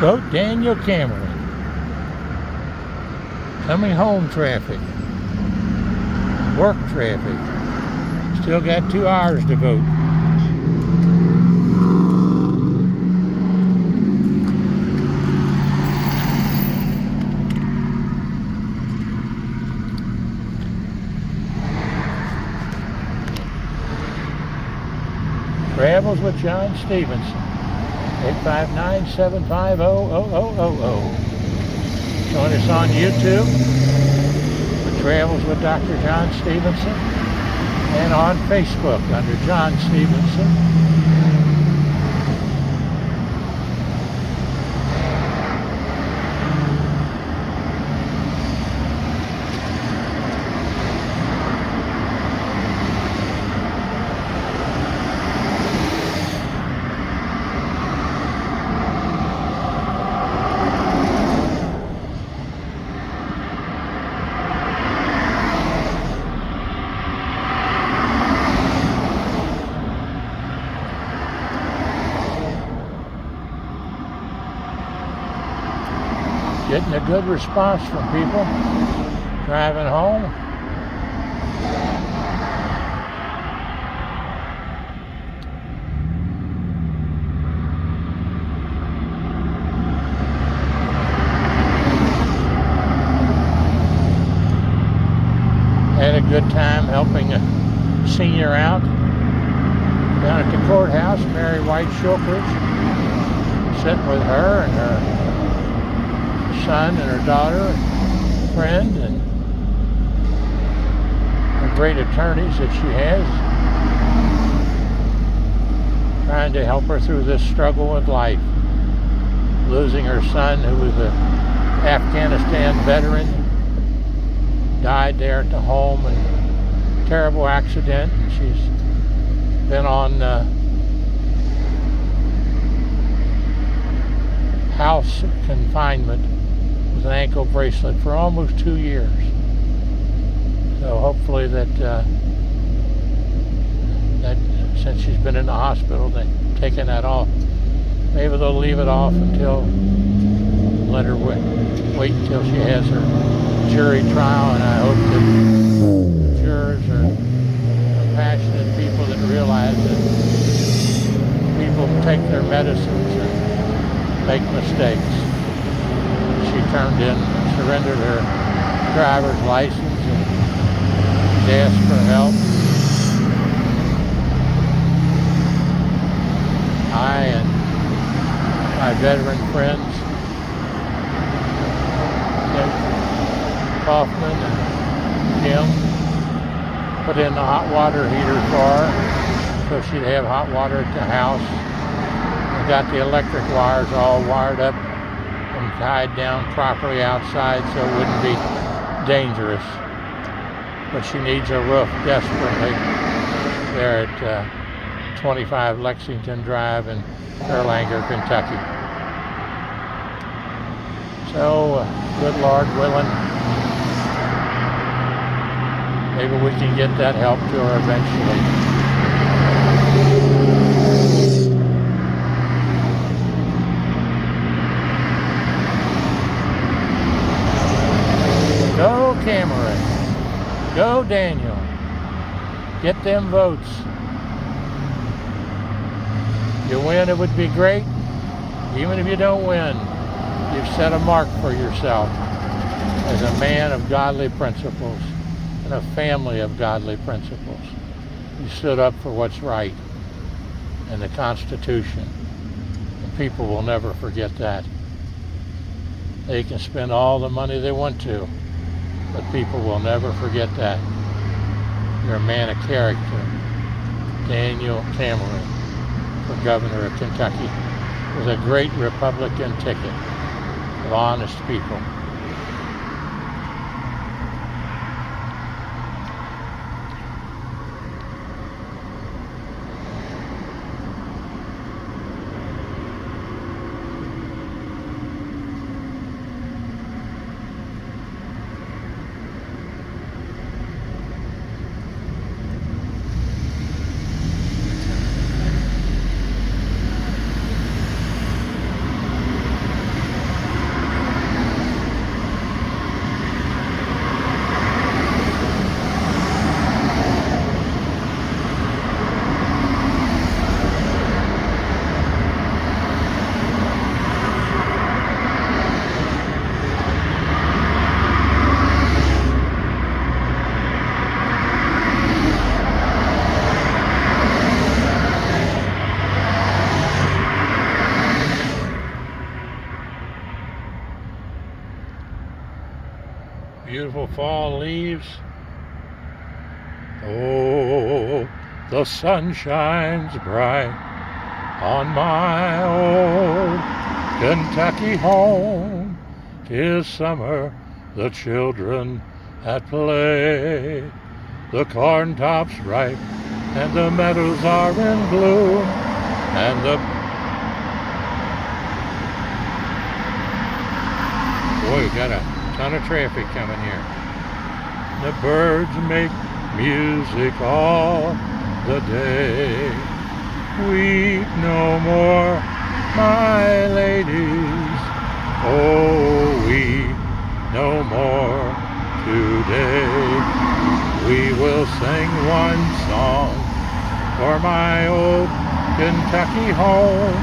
Oh, Daniel Cameron. Coming home traffic. Work traffic. Still got 2 hours to vote. Travels with John Stephenson. 859-750-0000. Join us on YouTube for Travels with Dr. John Stephenson and on Facebook under John Stephenson. Getting a good response from people driving home. Had a good time helping a senior out down at the courthouse, Mary White Shulkers, sitting with her and her son and her daughter and friend and the great attorneys that she has, trying to help her through this struggle with life. Losing her son, who was an Afghanistan veteran, died there at the home in a terrible accident. And she's been on house confinement with an ankle bracelet for almost 2 years. So hopefully that since she's been in the hospital, they've taken that off. Maybe they'll leave it off until, let her wait until she has her jury trial, and I hope that jurors are compassionate people that realize that people take their medicines and make mistakes. She turned in, surrendered her driver's license and asked for help. I and my veteran friends, Tim Kaufman and Jim, put in the hot water heater for her so she'd have hot water at the house. We got the electric wires all wired up and tied down properly outside so it wouldn't be dangerous. But she needs a roof desperately there at 25 Lexington Drive in Erlanger, Kentucky. So, good Lord willing, maybe we can get that help to her eventually. Go Cameron. Go Daniel. Get them votes. You win, it would be great. Even if you don't win, you've set a mark for yourself as a man of godly principles and a family of godly principles. You stood up for what's right and the Constitution. And people will never forget that. They can spend all the money they want to, but people will never forget that. You're a man of character. Daniel Cameron, for governor of Kentucky. was a great Republican ticket of honest people. Beautiful fall leaves. Oh, the sun shines bright on my old Kentucky home. 'Tis summer, the children at play. The corn tops ripe and the meadows are in bloom, and the boy, got a ton of traffic coming here. The birds make music all the day. Weep no more, my ladies. Oh, weep no more today. We will sing one song for my old Kentucky home,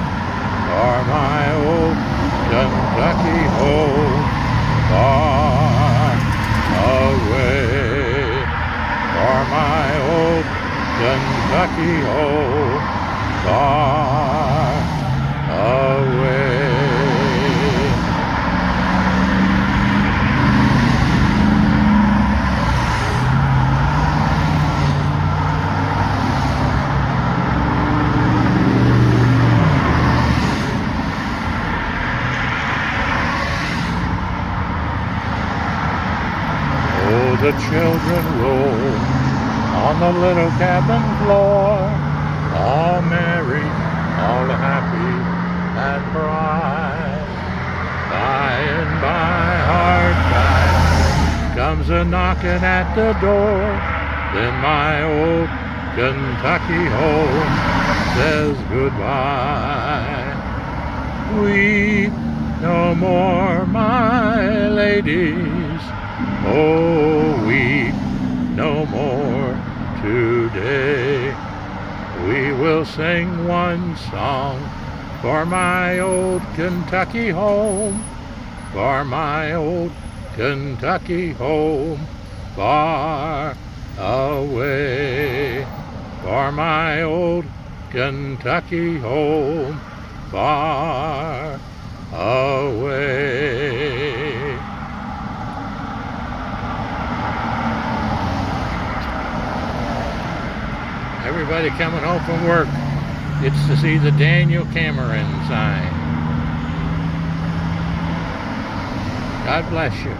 for my old Kentucky home. Far away, for my old Kentucky home, far away. The children roll on the little cabin floor, all merry, all happy and bright. By and by, hard by, comes a knocking at the door. Then my old Kentucky home says goodbye. Weep no more, my ladies. Oh, weep no more today. We will sing one song for my old Kentucky home, for my old Kentucky home, far away. For my old Kentucky home, far away. Everybody coming home from work gets to see the Daniel Cameron sign. God bless you.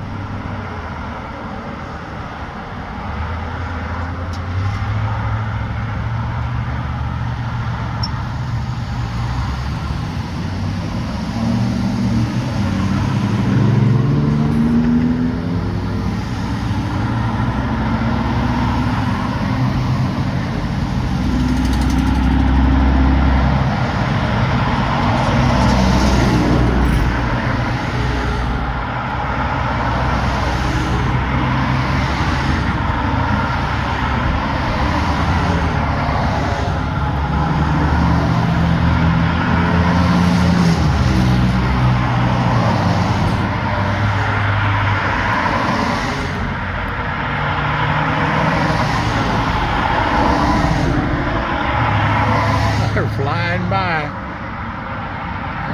Flying by. I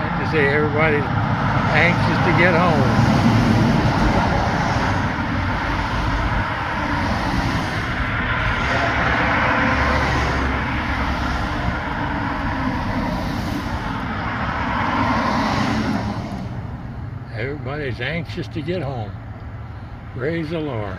have to say, everybody's anxious to get home. Everybody's anxious to get home. Praise the Lord.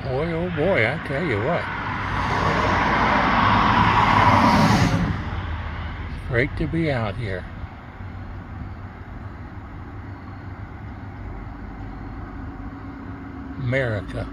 Boy, oh boy, I tell you what. It's great to be out here. America.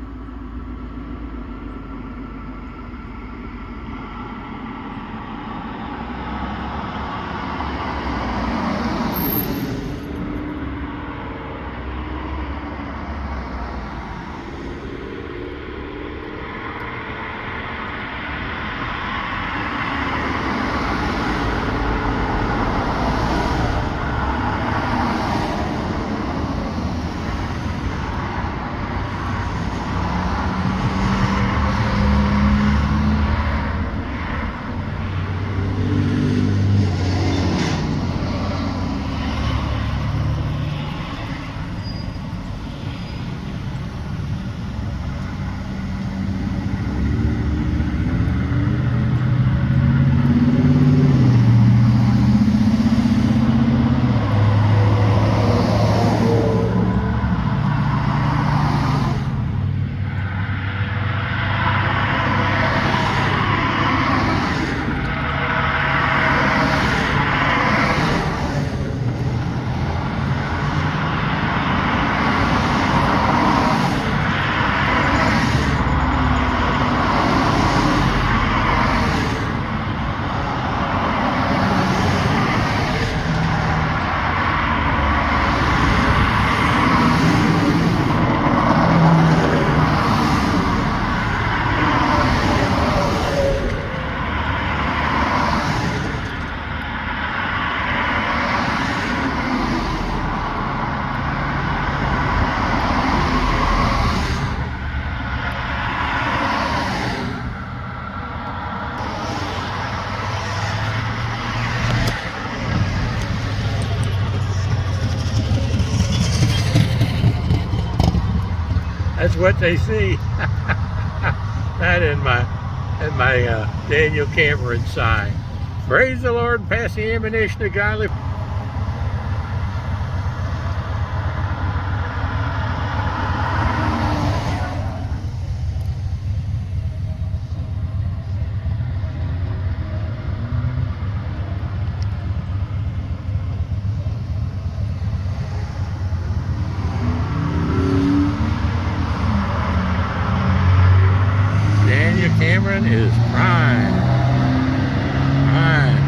That's what they see. That in my Daniel Cameron sign. Praise the Lord, pass the ammunition to godly. Cameron is prime. Prime.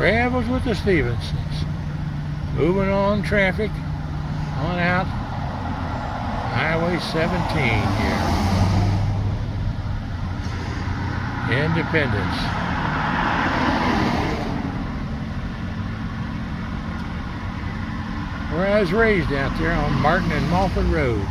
Travels with the Stephensons. Moving on traffic on out Highway 17 here. Independence. Where I was raised out there on Martin and Mulford Roads.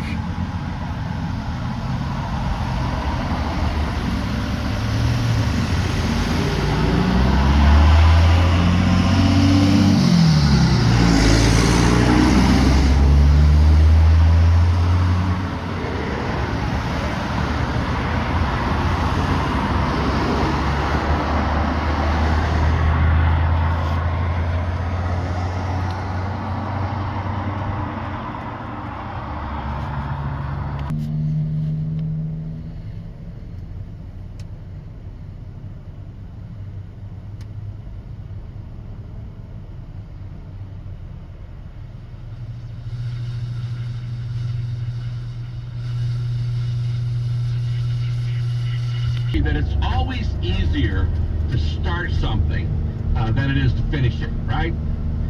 That it's always easier to start something than it is to finish it, right?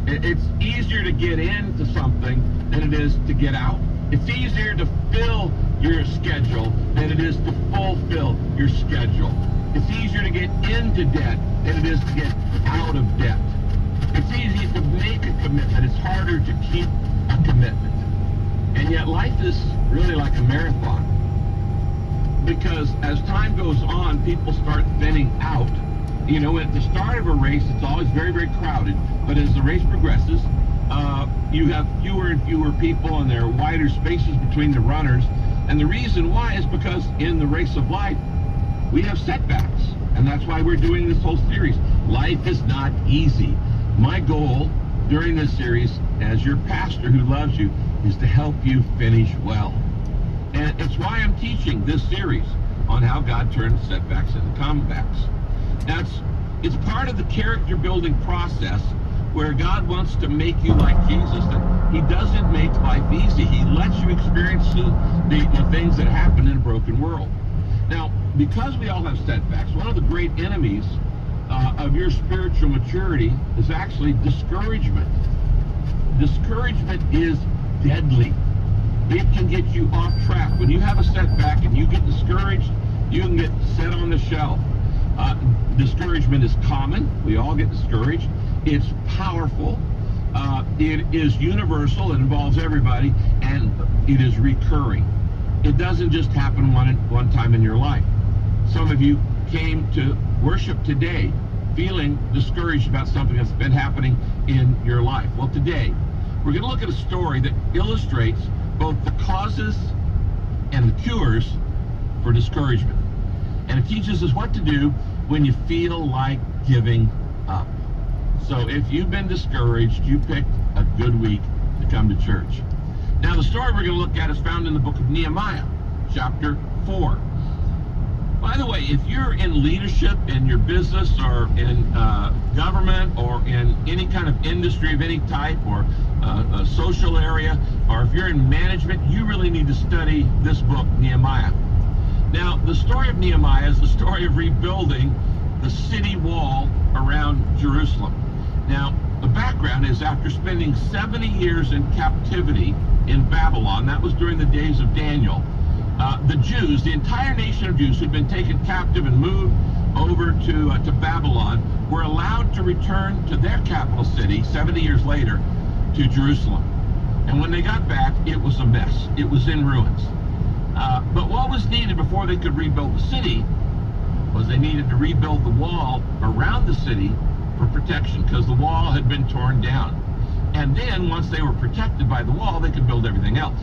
It's easier to get into something than it is to get out. It's easier to fill your schedule than it is to fulfill your schedule. It's easier to get into debt than it is to get out of debt. It's easy to make a commitment. It's harder to keep a commitment. And yet life is really like a marathon. Because as time goes on, people start thinning out. You know, at the start of a race, it's always very, very crowded. But as the race progresses, you have fewer and fewer people, and there are wider spaces between the runners. And the reason why is because in the race of life, we have setbacks. And that's why we're doing this whole series. Life is not easy. My goal during this series, as your pastor who loves you, is to help you finish well. And it's why I'm teaching this series on how God turns setbacks into comebacks. It's part of the character building process where God wants to make you like Jesus, that he doesn't make life easy. He lets you experience the things that happen in a broken world. Now, because we all have setbacks, one of the great enemies of your spiritual maturity is actually discouragement. Discouragement is deadly. It can get you off track. When you have a setback and you get discouraged, you can get set on the shelf. Discouragement is common. We all get discouraged. It's powerful. It is universal. It involves everybody, and it is recurring. It doesn't just happen one time in your life. Some of you came to worship today feeling discouraged about something that's been happening in your life. Well, today we're going to look at a story that illustrates both the causes and the cures for discouragement. And it teaches us what to do when you feel like giving up. So if you've been discouraged, you picked a good week to come to church. Now, the story we're going to look at is found in the book of Nehemiah, chapter 4. By the way, if you're in leadership in your business or in government or in any kind of industry of any type or a social area, or if you're in management, you really need to study this book, Nehemiah. Now, the story of Nehemiah is the story of rebuilding the city wall around Jerusalem. Now, the background is after spending 70 years in captivity in Babylon, that was during the days of Daniel, the Jews, the entire nation of Jews who'd been taken captive and moved over to Babylon, were allowed to return to their capital city 70 years later to Jerusalem. And when they got back, it was a mess. It was in ruins. But what was needed before they could rebuild the city was they needed to rebuild the wall around the city for protection, because the wall had been torn down. And then once they were protected by the wall, they could build everything else.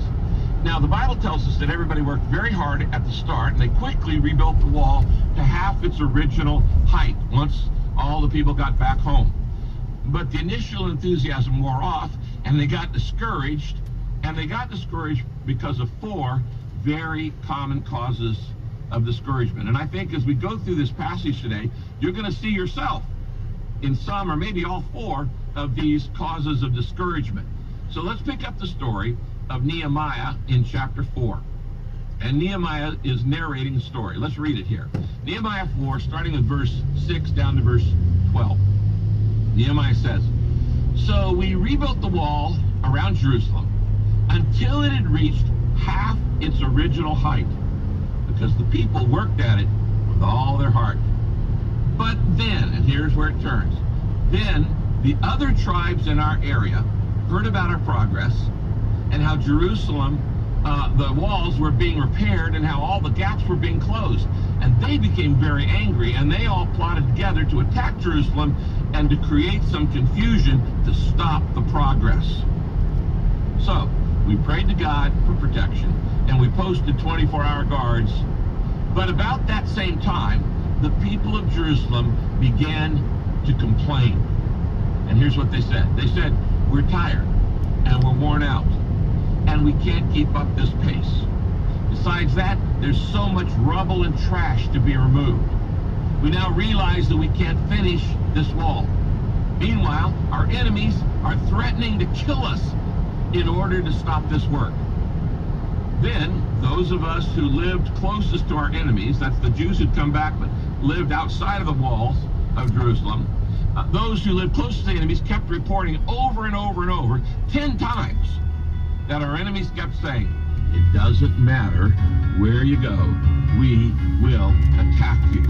Now, the Bible tells us that everybody worked very hard at the start, and they quickly rebuilt the wall to half its original height once all the people got back home. But the initial enthusiasm wore off, and they got discouraged, because of 4 very common causes of discouragement. And I think as we go through this passage today, you're going to see yourself in some or maybe all 4 of these causes of discouragement. So let's pick up the story of Nehemiah in chapter 4. And Nehemiah is narrating the story. Let's read it here. Nehemiah 4, starting with verse 6 down to verse 12. Nehemiah says, "So we rebuilt the wall around Jerusalem until it had reached half its original height, because the people worked at it with all their heart. But then," and here's where it turns, "then the other tribes in our area heard about our progress and how Jerusalem, the walls were being repaired and how all the gaps were being closed. And they became very angry, and they all plotted together to attack Jerusalem and to create some confusion to stop the progress. So we prayed to God for protection, and we posted 24-hour guards. But about that same time, the people of Jerusalem began to complain. And here's what they said. They said, 'We're tired, and we're worn out, and we can't keep up this pace. Besides that, there's so much rubble and trash to be removed. We now realize that we can't finish this wall. Meanwhile, our enemies are threatening to kill us in order to stop this work.' Then, those of us who lived closest to our enemies, that's the Jews who'd come back but lived outside of the walls of Jerusalem, those who lived closest to the enemies kept reporting over and over and over, 10 times, that our enemies kept saying, 'It doesn't matter where you go, we will attack you.'"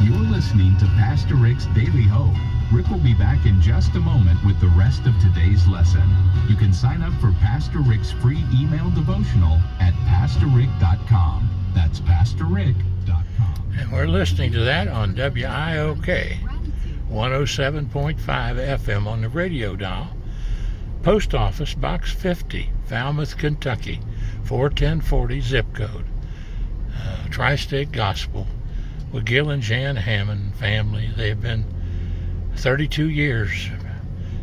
You're listening to Pastor Rick's Daily Hope. Rick will be back in just a moment with the rest of today's lesson. You can sign up for Pastor Rick's free email devotional at PastorRick.com. That's PastorRick.com. And we're listening to that on WIOK 107.5 FM on the radio dial. Post Office Box 50, Falmouth, Kentucky, 41040 zip code. Tri-State Gospel with Gil and Jan Hammond family. They've been 32 years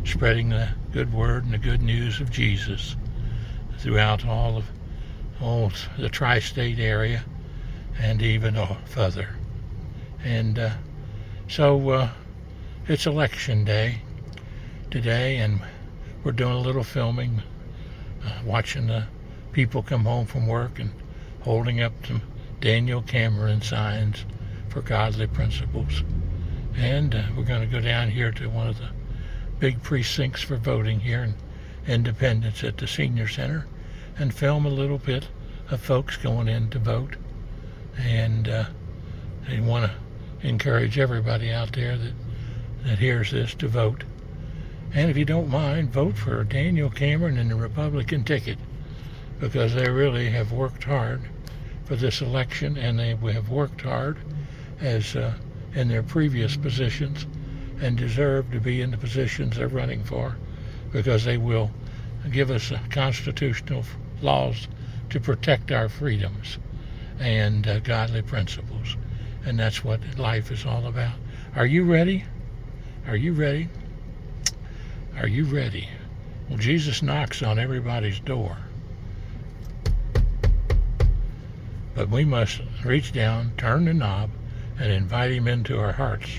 spreading the good word and the good news of Jesus throughout all the tri-state area and even further. And so it's election day today, and we're doing a little filming, watching the people come home from work and holding up some Daniel Cameron signs for godly principles. And we're going to go down here to one of the big precincts for voting here in Independence at the Senior Center and film a little bit of folks going in to vote. And they want to encourage everybody out there that hears this to vote. And if you don't mind, vote for Daniel Cameron and the Republican ticket, because they really have worked hard for this election, and they have worked hard as in their previous positions and deserve to be in the positions they're running for, because they will give us constitutional laws to protect our freedoms and godly principles. And that's what life is all about. Are you ready? Are you ready? Are you ready? Well, Jesus knocks on everybody's door. But we must reach down, turn the knob, and invite him into our hearts.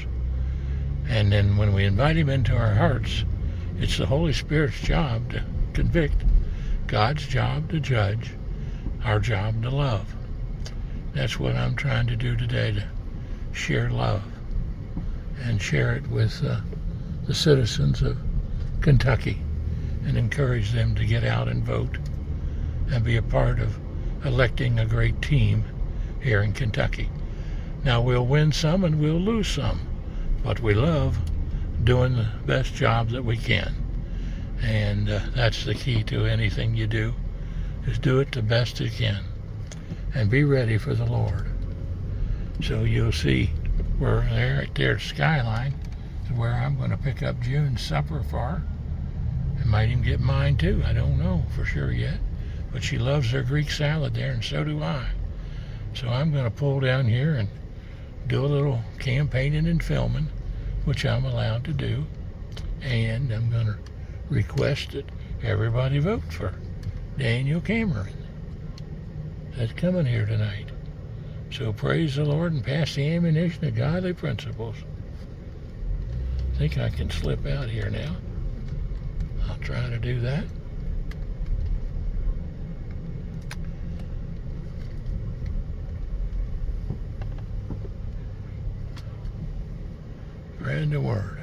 And then when we invite him into our hearts, it's the Holy Spirit's job to convict, God's job to judge, our job to love. That's what I'm trying to do today, to share love and share it with the citizens of Kentucky and encourage them to get out and vote and be a part of electing a great team here in Kentucky. Now, we'll win some and we'll lose some, but we love doing the best job that we can. And that's the key to anything you do, is do it the best you can and be ready for the Lord. So you'll see we're there right there at Skyline, is where I'm going to pick up June's supper for her. I might even get mine too. I don't know for sure yet, but she loves her Greek salad there, and so do I. So I'm going to pull down here and do a little campaigning and filming, which I'm allowed to do, and I'm going to request that everybody vote for Daniel Cameron that's coming here tonight. So praise the Lord and pass the ammunition of godly principles. I think I can slip out here now. I'll try to do that. Spread the word.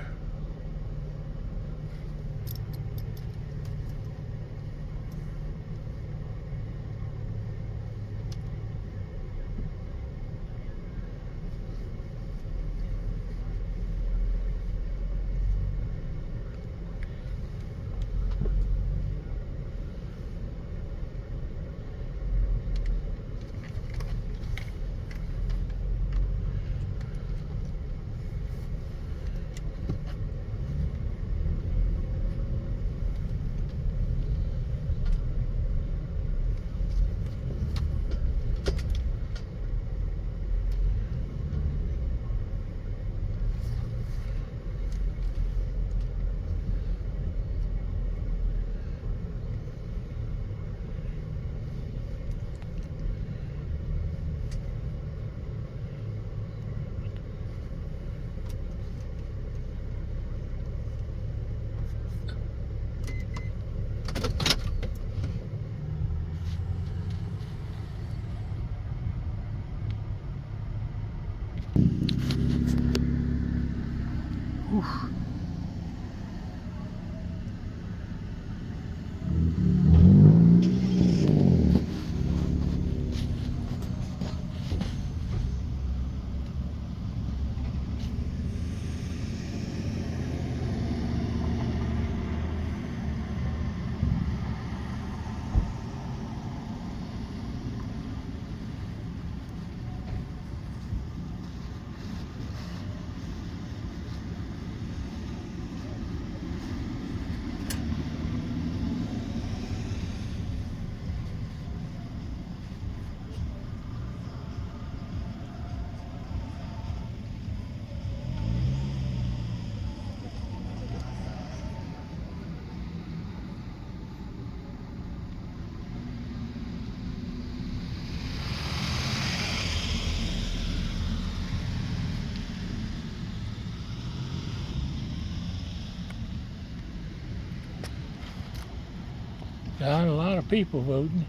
Got a lot of people voting.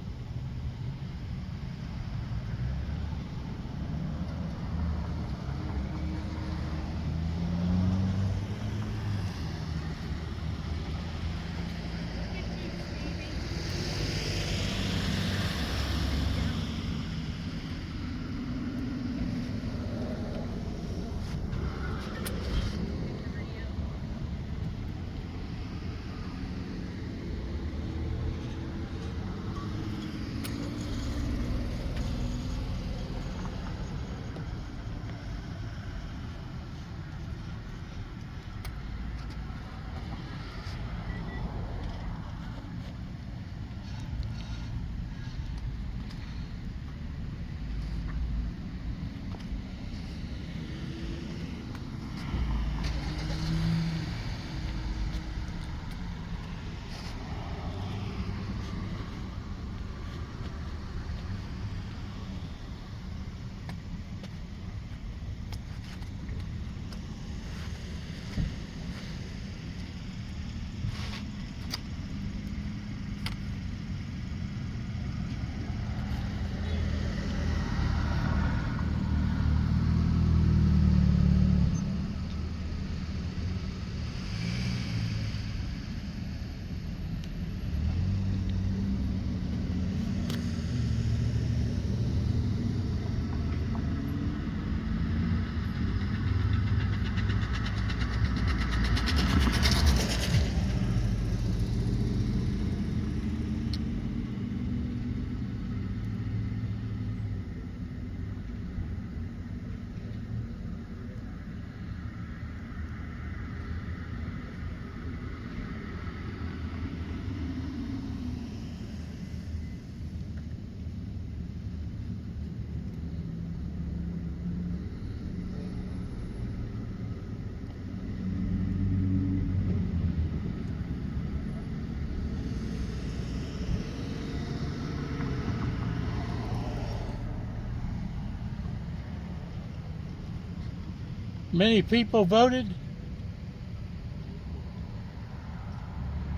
Many people voted.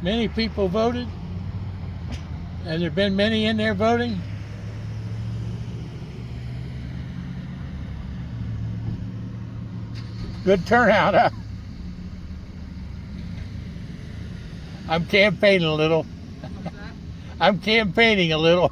Many people voted. Has there been many in there voting? Good turnout, huh? I'm campaigning a little. I'm campaigning a little.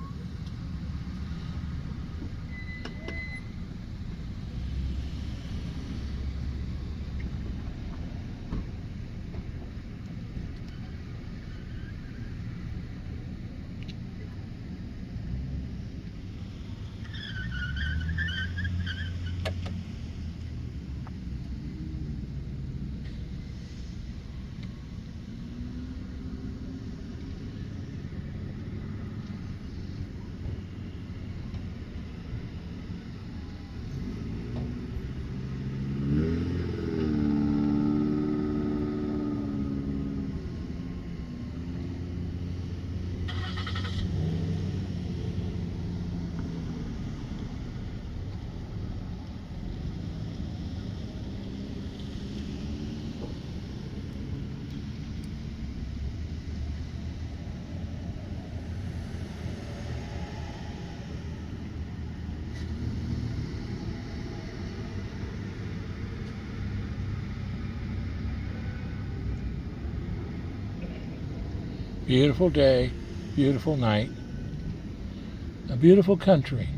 Beautiful day, beautiful night, a beautiful country.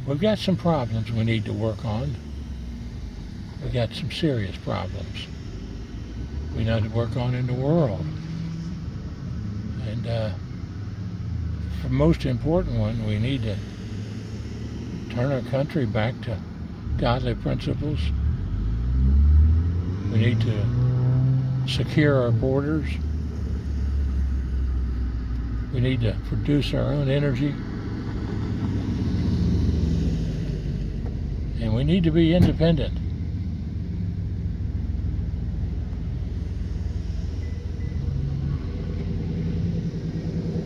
We've got some problems we need to work on. We've got some serious problems we need to work on in the world. And the most important one, we need to turn our country back to godly principles. We need to secure our borders. We need to produce our own energy. And we need to be independent.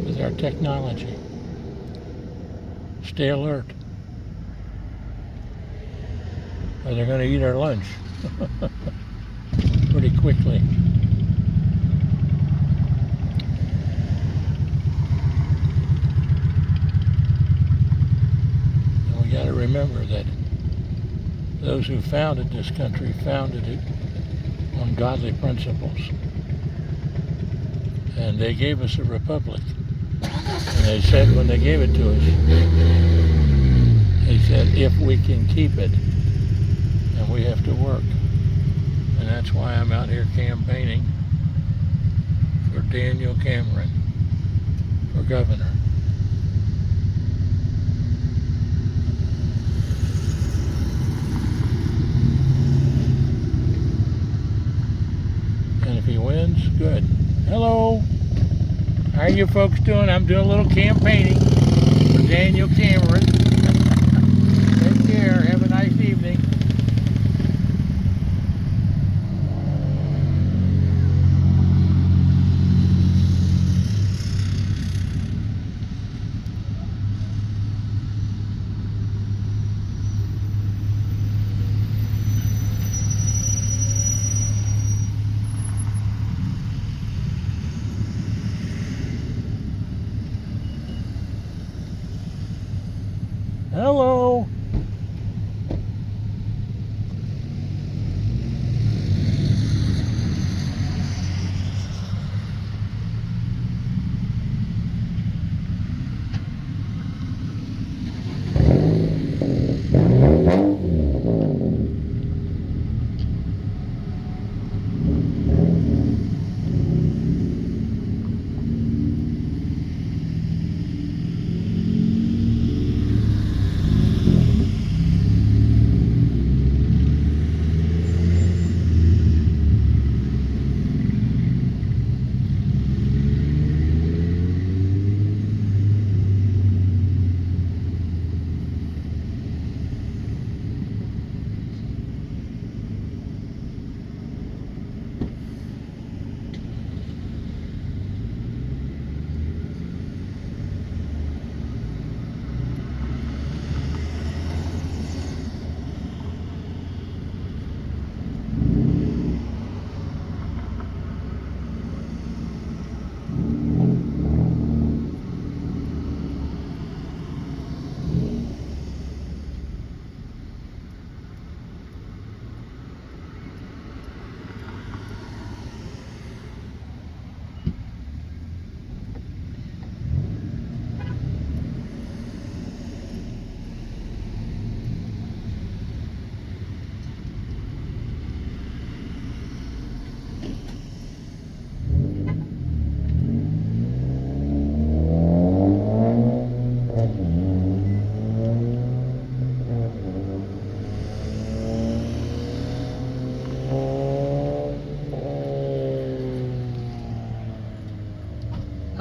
With our technology. Stay alert. Or they're going to eat our lunch pretty quickly. Got to remember that those who founded this country founded it on godly principles. And they gave us a republic. And they said when they gave it to us, they said if we can keep it, and we have to work. And that's why I'm out here campaigning for Daniel Cameron for governor. If he wins, good. Hello. How are you folks doing? I'm doing a little campaigning for Daniel Cameron. Take care. Have a nice evening. Hello.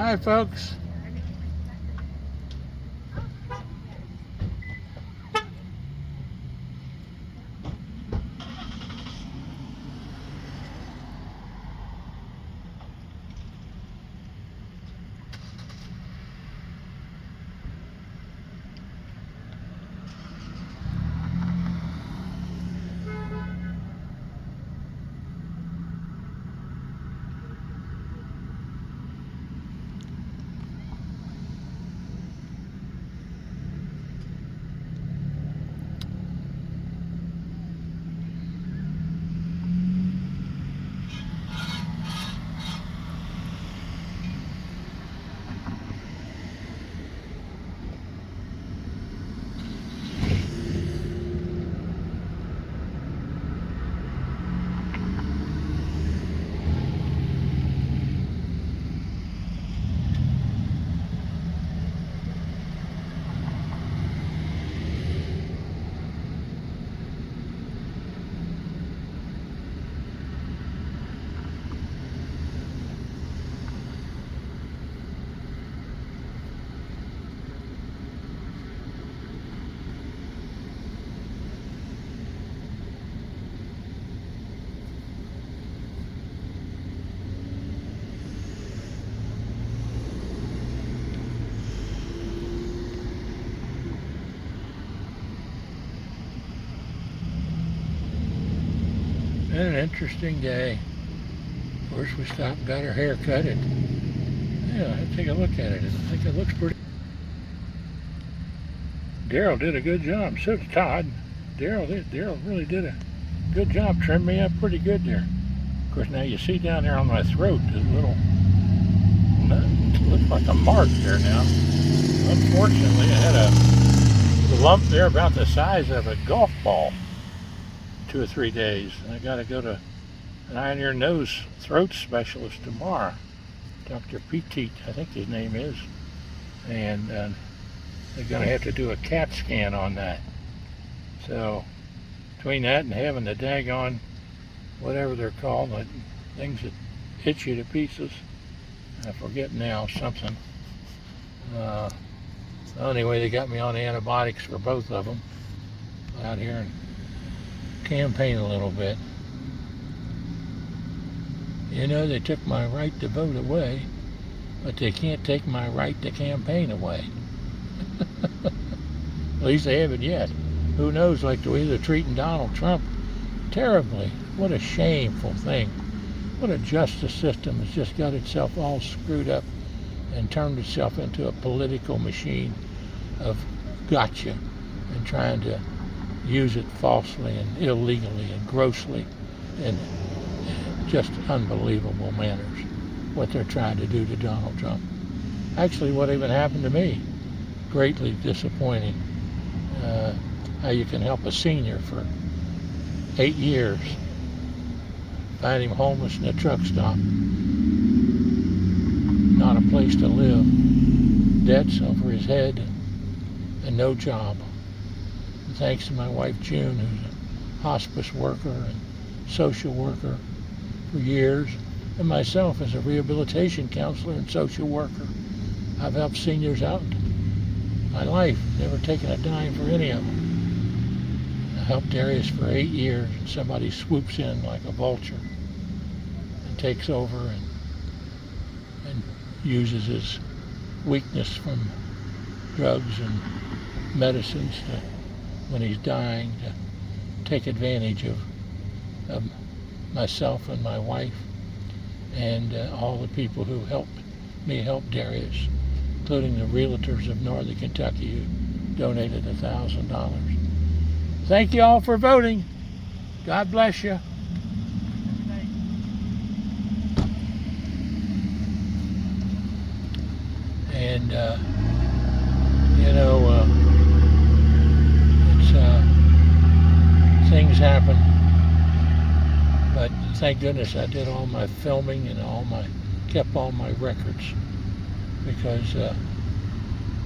Hi, folks. Been an interesting day. Of course, we stopped and got our hair cut, and yeah, I'll take a look at it. I think it looks pretty. Daryl did a good job. So did Todd. Daryl really did a good job. Trimmed me up pretty good there. Of course, now you see down there on my throat, there's a little, it looks like a mark there now. Unfortunately, I had a lump there about the size of a golf ball 2 or 3 days. I got to go to an eye, ear, nose, throat specialist tomorrow. Dr. Petit, I think his name is. And they're going to have to do a CAT scan on that. So between that and having the daggone, whatever they're called, the things that hit you to pieces, I forget now, something. Anyway, they got me on antibiotics for both of them. Out here and campaign a little bit. You know, they took my right to vote away, but they can't take my right to campaign away. At least they haven't yet. Who knows, like the way they're treating Donald Trump terribly. What a shameful thing. What a justice system has just got itself all screwed up and turned itself into a political machine of gotcha and trying to use it falsely and illegally and grossly and just unbelievable manners what they're trying to do to Donald Trump. Actually, what even happened to me, greatly disappointing. How you can help a senior for 8 years, find him homeless in a truck stop, not a place to live, debts over his head, and no job. And thanks to my wife June, who's a hospice worker and social worker for years, and myself as a rehabilitation counselor and social worker, I've helped seniors out my life, never taken a dime for any of them. I helped Darius for 8 years, and somebody swoops in like a vulture and takes over and uses his weakness from drugs and medicines to, when he's dying, to take advantage of myself and my wife and all the people who helped me help Darius, including the realtors of Northern Kentucky who donated $1,000. Thank you all for voting. God bless you. And you know, it's things happen, but thank goodness I did all my filming and kept all my records, because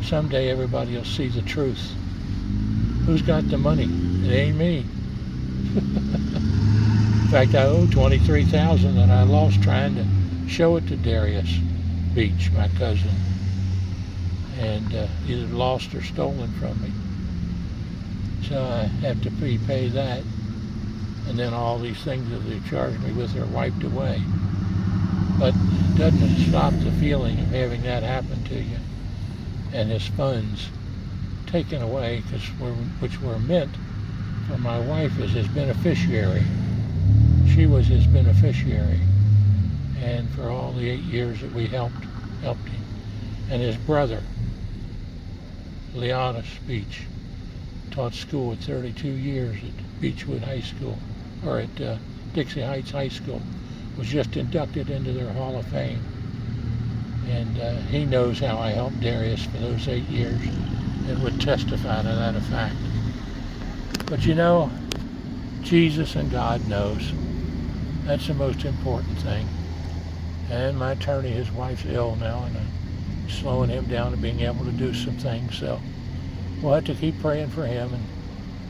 someday everybody will see the truth. Who's got the money? It ain't me. In fact, I owe $23,000 that I lost trying to show it to Darius. Beach, my cousin, and either lost or stolen from me. So I have to prepay that, and then all these things that they charged me with are wiped away. But it doesn't stop the feeling of having that happen to you, and his funds taken away, which were meant for my wife as his beneficiary. She was his beneficiary, and for all the 8 years that we helped him. And his brother, Leonis Beach, taught school at 32 years at Beechwood High School, or at Dixie Heights High School, was just inducted into their Hall of Fame. And he knows how I helped Darius for those 8 years and would testify to that fact. But you know, Jesus and God knows. That's the most important thing. And my attorney, his wife's ill now, and I'm slowing him down to being able to do some things. So we'll have to keep praying for him, and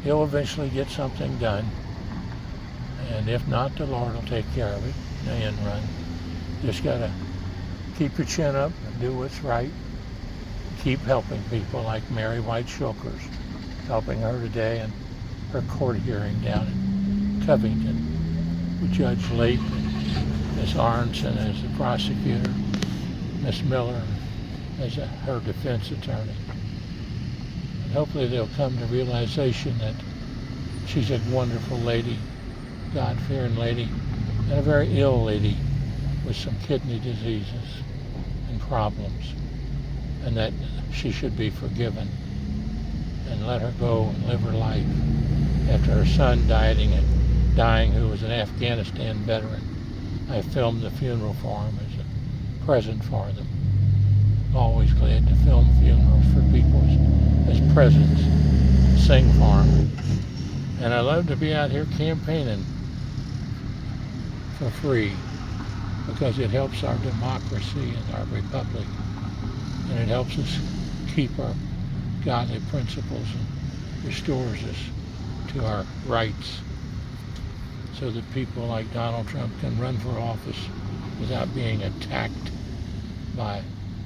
he'll eventually get something done. And if not, the Lord will take care of it in the end run. Just got to keep your chin up and do what's right. Keep helping people like Mary White Shulkers, helping her today in her court hearing down in Covington with Judge Lake, Miss Arnson as the prosecutor, Miss Miller as her defense attorney. And hopefully they'll come to realization that she's a wonderful lady, God-fearing lady, and a very ill lady with some kidney diseases and problems, and that she should be forgiven and let her go and live her life after her son dying, who was an Afghanistan veteran. I filmed the funeral for him as a present for them. Always glad to film funerals for people as presents, sing for them. And I love to be out here campaigning for free, because it helps our democracy and our republic, and it helps us keep our godly principles and restores us to our rights, so that people like Donald Trump can run for office without being attacked by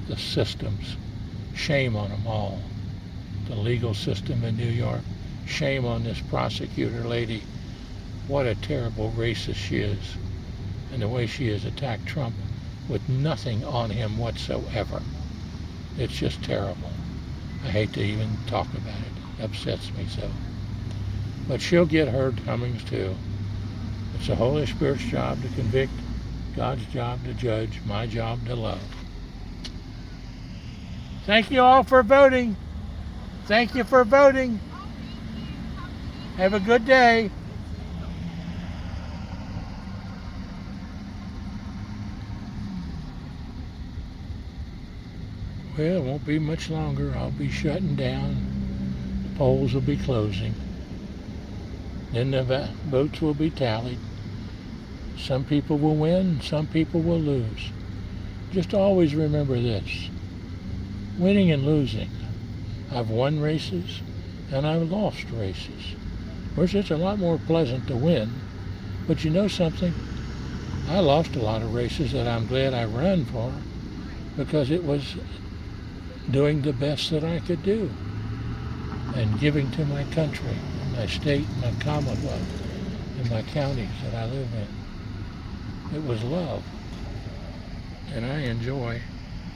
the systems. Shame on them all. The legal system in New York. Shame on this prosecutor lady. What a terrible racist she is. And the way she has attacked Trump with nothing on him whatsoever. It's just terrible. I hate to even talk about it. It upsets me so. But she'll get her comings too. It's the Holy Spirit's job to convict, God's job to judge, my job to love. Thank you all for voting. Thank you for voting. Have a good day. Well, it won't be much longer. I'll be shutting down. The polls will be closing. Then the votes will be tallied. Some people will win, some people will lose. Just always remember this. Winning and losing. I've won races and I've lost races. Of course, it's a lot more pleasant to win. But you know something? I lost a lot of races that I'm glad I ran for, because it was doing the best that I could do and giving to my country, my state, my commonwealth, and my counties that I live in. It was love. And I enjoy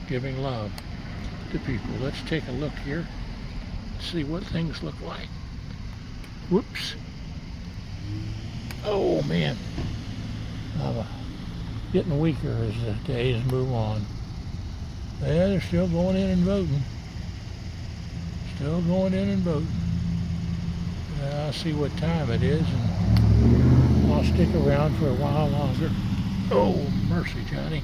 giving love to people. Let's take a look here, see what things look like. Whoops. Oh man. I'm getting weaker as the days move on. Yeah, they're still going in and voting. Still going in and voting. I'll see what time it is, and I'll stick around for a while longer. Oh, mercy, Johnny.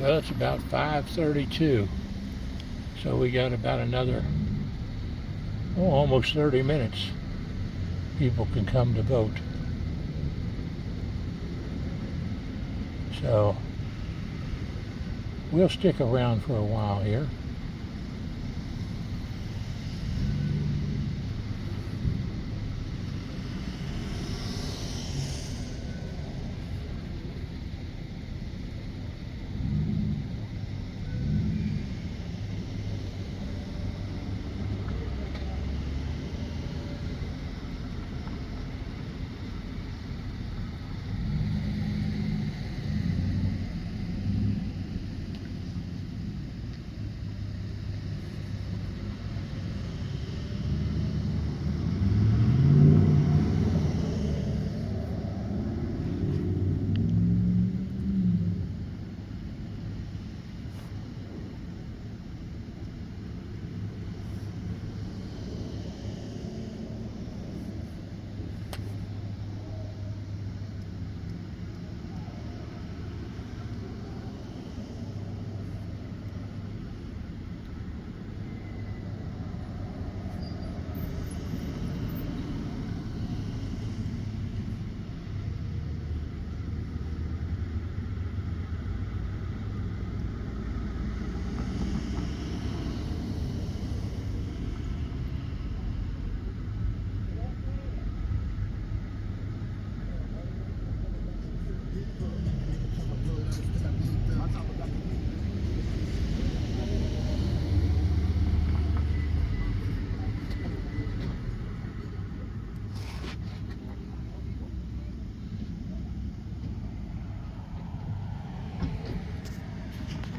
Well, it's about 5:32, so we got about another, almost 30 minutes. People can come to vote. So we'll stick around for a while here.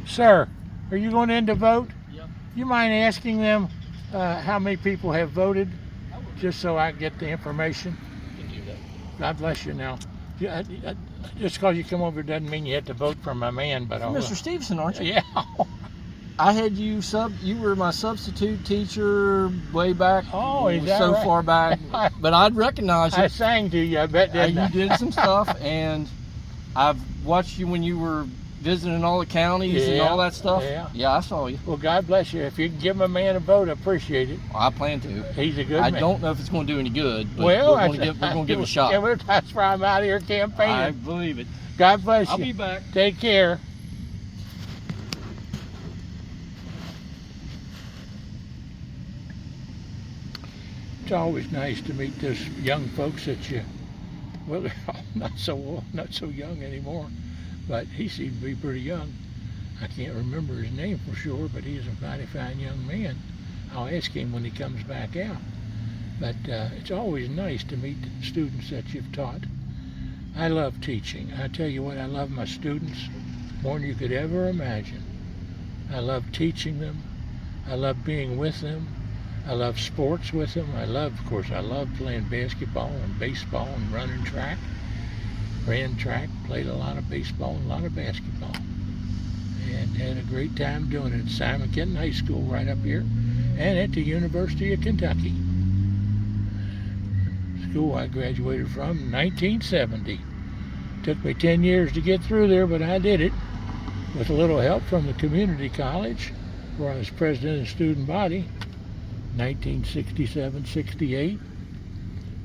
Sir, are you going in to vote? Yep. You mind asking them how many people have voted, I will. just so I get the information? Can do that. God bless you now. Just because you come over doesn't mean you have to vote for my man, but Mr. Stephenson, aren't you? Yeah. I had you you were my substitute teacher way back. Oh, is that so right? far back. But I'd recognize you. I sang to you, I bet, didn't I? You did some stuff, and I've watched you when you were visiting all the counties and all that stuff. Yeah. I saw you. Well, God bless you. If you can give my man a vote, I appreciate it. Well, I plan to. He's a good man. I don't know if it's going to do any good, but Well, we're going to give it a shot. Yeah, that's why I'm out here campaigning. I believe it. God bless I'll you. be back. Take care. It's always nice to meet those young folks that you, well, they're all not so young anymore, but he seemed to be pretty young. I can't remember his name for sure, but he's a mighty fine young man. I'll ask him when he comes back out. But it's always nice to meet students that you've taught. I love teaching. I tell you what, I love my students more than you could ever imagine. I love teaching them. I love being with them. I love sports with them. Of course, I love playing basketball and baseball and running track. Ran track, played a lot of baseball and a lot of basketball. And had a great time doing it at Simon Kenton High School right up here and at the University of Kentucky. School I graduated from in 1970. Took me 10 years to get through there, but I did it with a little help from the community college where I was president of the student body. 1967, 68.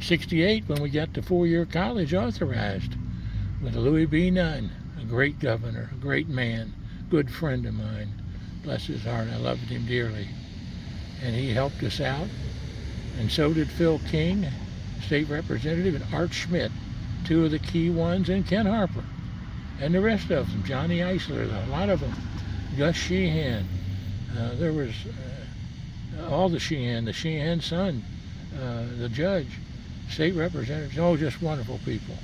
68 when we got the 4-year college authorized with Louis B. Nunn, a great governor, a great man, good friend of mine. Bless his heart, I loved him dearly. And he helped us out, and so did Phil King, state representative, and Art Schmidt, two of the key ones, and Ken Harper, and the rest of them, Johnny Eisler, a lot of them, Gus Sheehan. There was all the Sheehan son, the judge, state representatives, just wonderful people.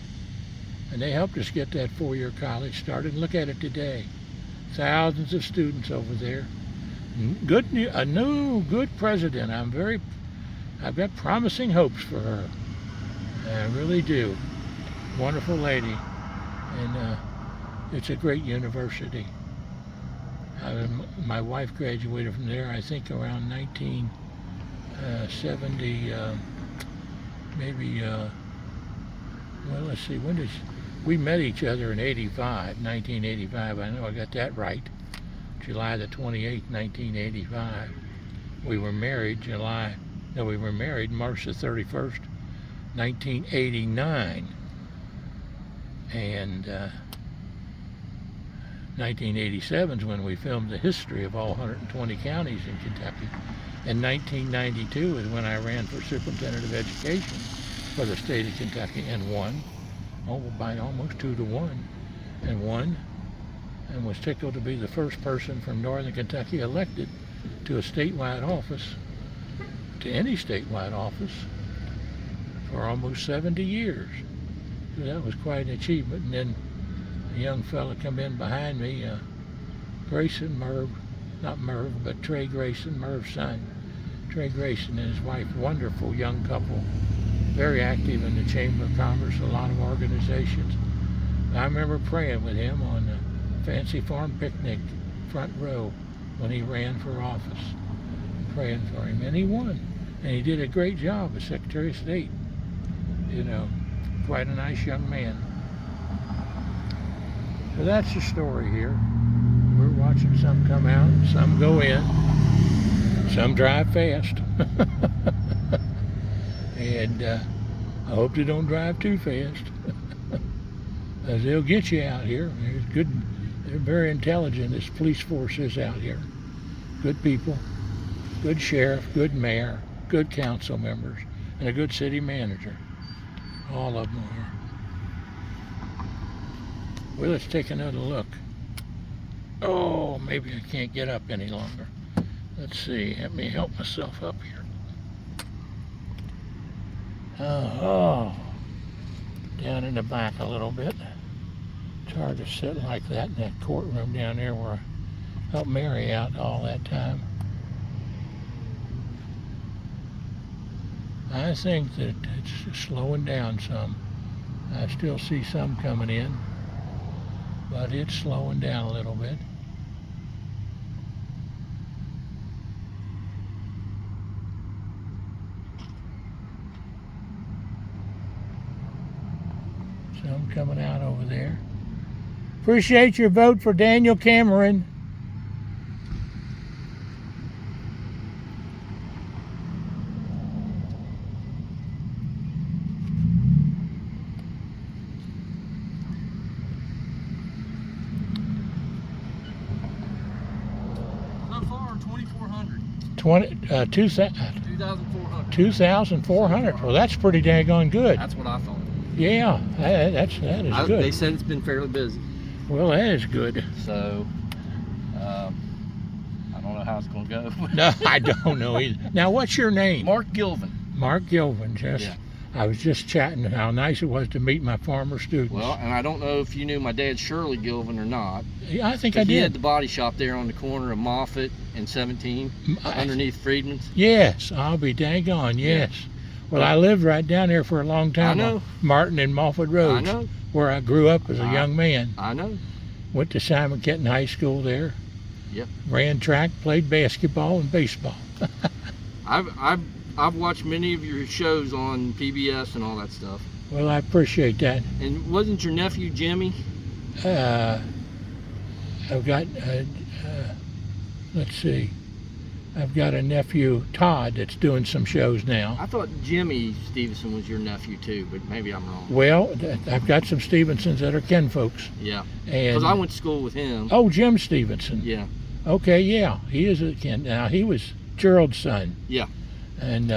And they helped us get that 4-year college started. And look at it today. Thousands of students over there. A new good president. I've got promising hopes for her. I really do. Wonderful lady. And it's a great university. My wife graduated from there, I think, around 1970, well, let's see, we met each other in 1985. I know I got that right. July the 28th, 1985. We were married March the 31st, 1989. And 1987 is when we filmed the history of all 120 counties in Kentucky. And 1992 is when I ran for superintendent of education for the state of Kentucky and won, by almost 2-1, and won, and was tickled to be the first person from northern Kentucky elected to a statewide office, to any statewide office, for almost 70 years. So that was quite an achievement. And then a young fella come in behind me, Grayson, Trey Grayson, Merv's son. Trey Grayson and his wife, wonderful young couple, very active in the Chamber of Commerce, a lot of organizations. I remember praying with him on the Fancy Farm Picnic front row when he ran for office, praying for him, and he won. And he did a great job as Secretary of State. Quite a nice young man. So that's the story here. We're watching some come out, some go in, some drive fast. And I hope they don't drive too fast. As they'll get you out here. They're very intelligent, this police force is out here. Good people, good sheriff, good mayor, good council members, and a good city manager. All of them are. Well, let's take another look. Oh, maybe I can't get up any longer. Let's see. Let me help myself up here. Oh, down in the back a little bit. It's hard to sit like that in that courtroom down there where I helped Mary out all that time. I think that it's slowing down some. I still see some coming in, but it's slowing down a little bit. Some coming out over there. Appreciate your vote for Daniel Cameron. So far, 2,400. 2,400. 2,400. Well, that's pretty daggone good. That's what I thought. Yeah, that is good. They said it's been fairly busy. Well, that is good. So, I don't know how it's going to go. No, I don't know either. Now, what's your name? Mark Gilvin. Mark Gilvin. Yeah. I was just chatting how nice it was to meet my former students. Well, and I don't know if you knew my dad, Shirley Gilvin, or not. Yeah, I think I He had did. the body shop there on the corner of Moffett and 17, underneath Friedman's. Yes, I'll be daggone, yes. Well, I lived right down there for a long time. I know. On Martin and Moffett Roads. I know. Where I grew up as a young man. I know. Went to Simon Kenton High School there. Yep. Ran track, played basketball and baseball. I've watched many of your shows on PBS and all that stuff. Well, I appreciate that. And wasn't your nephew Jimmy? I've got, let's see, I've got a nephew, Todd, that's doing some shows now. I thought Jimmy Stephenson was your nephew too, but maybe I'm wrong. Well, I've got some Stephensons that are kinfolks. Yeah. And Because I went to school with him. Oh, Jim Stephenson. Yeah. Okay, yeah, he is a kin. Now, he was Gerald's son. Yeah. And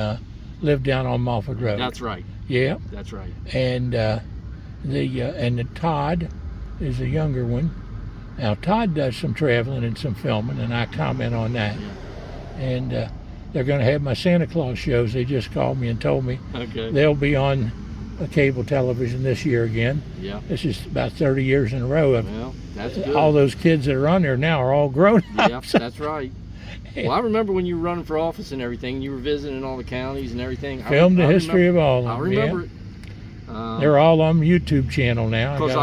lived down on Moffett Road. That's right. Yeah. That's right. And the Todd is the younger one. Now, Todd does some traveling and some filming, and I comment on that. Yeah. And they're going to have my Santa Claus shows. They just called me and told me Okay. they'll be on cable television this year again. Yeah. This is about 30 years in a row. Well, that's good. All those kids that are on there now are all grown up. Yeah, that's right. Well, I remember when you were running for office and everything, you were visiting all the counties and everything. Filmed the history of all of them. I remember it. They're all on YouTube channel now. Because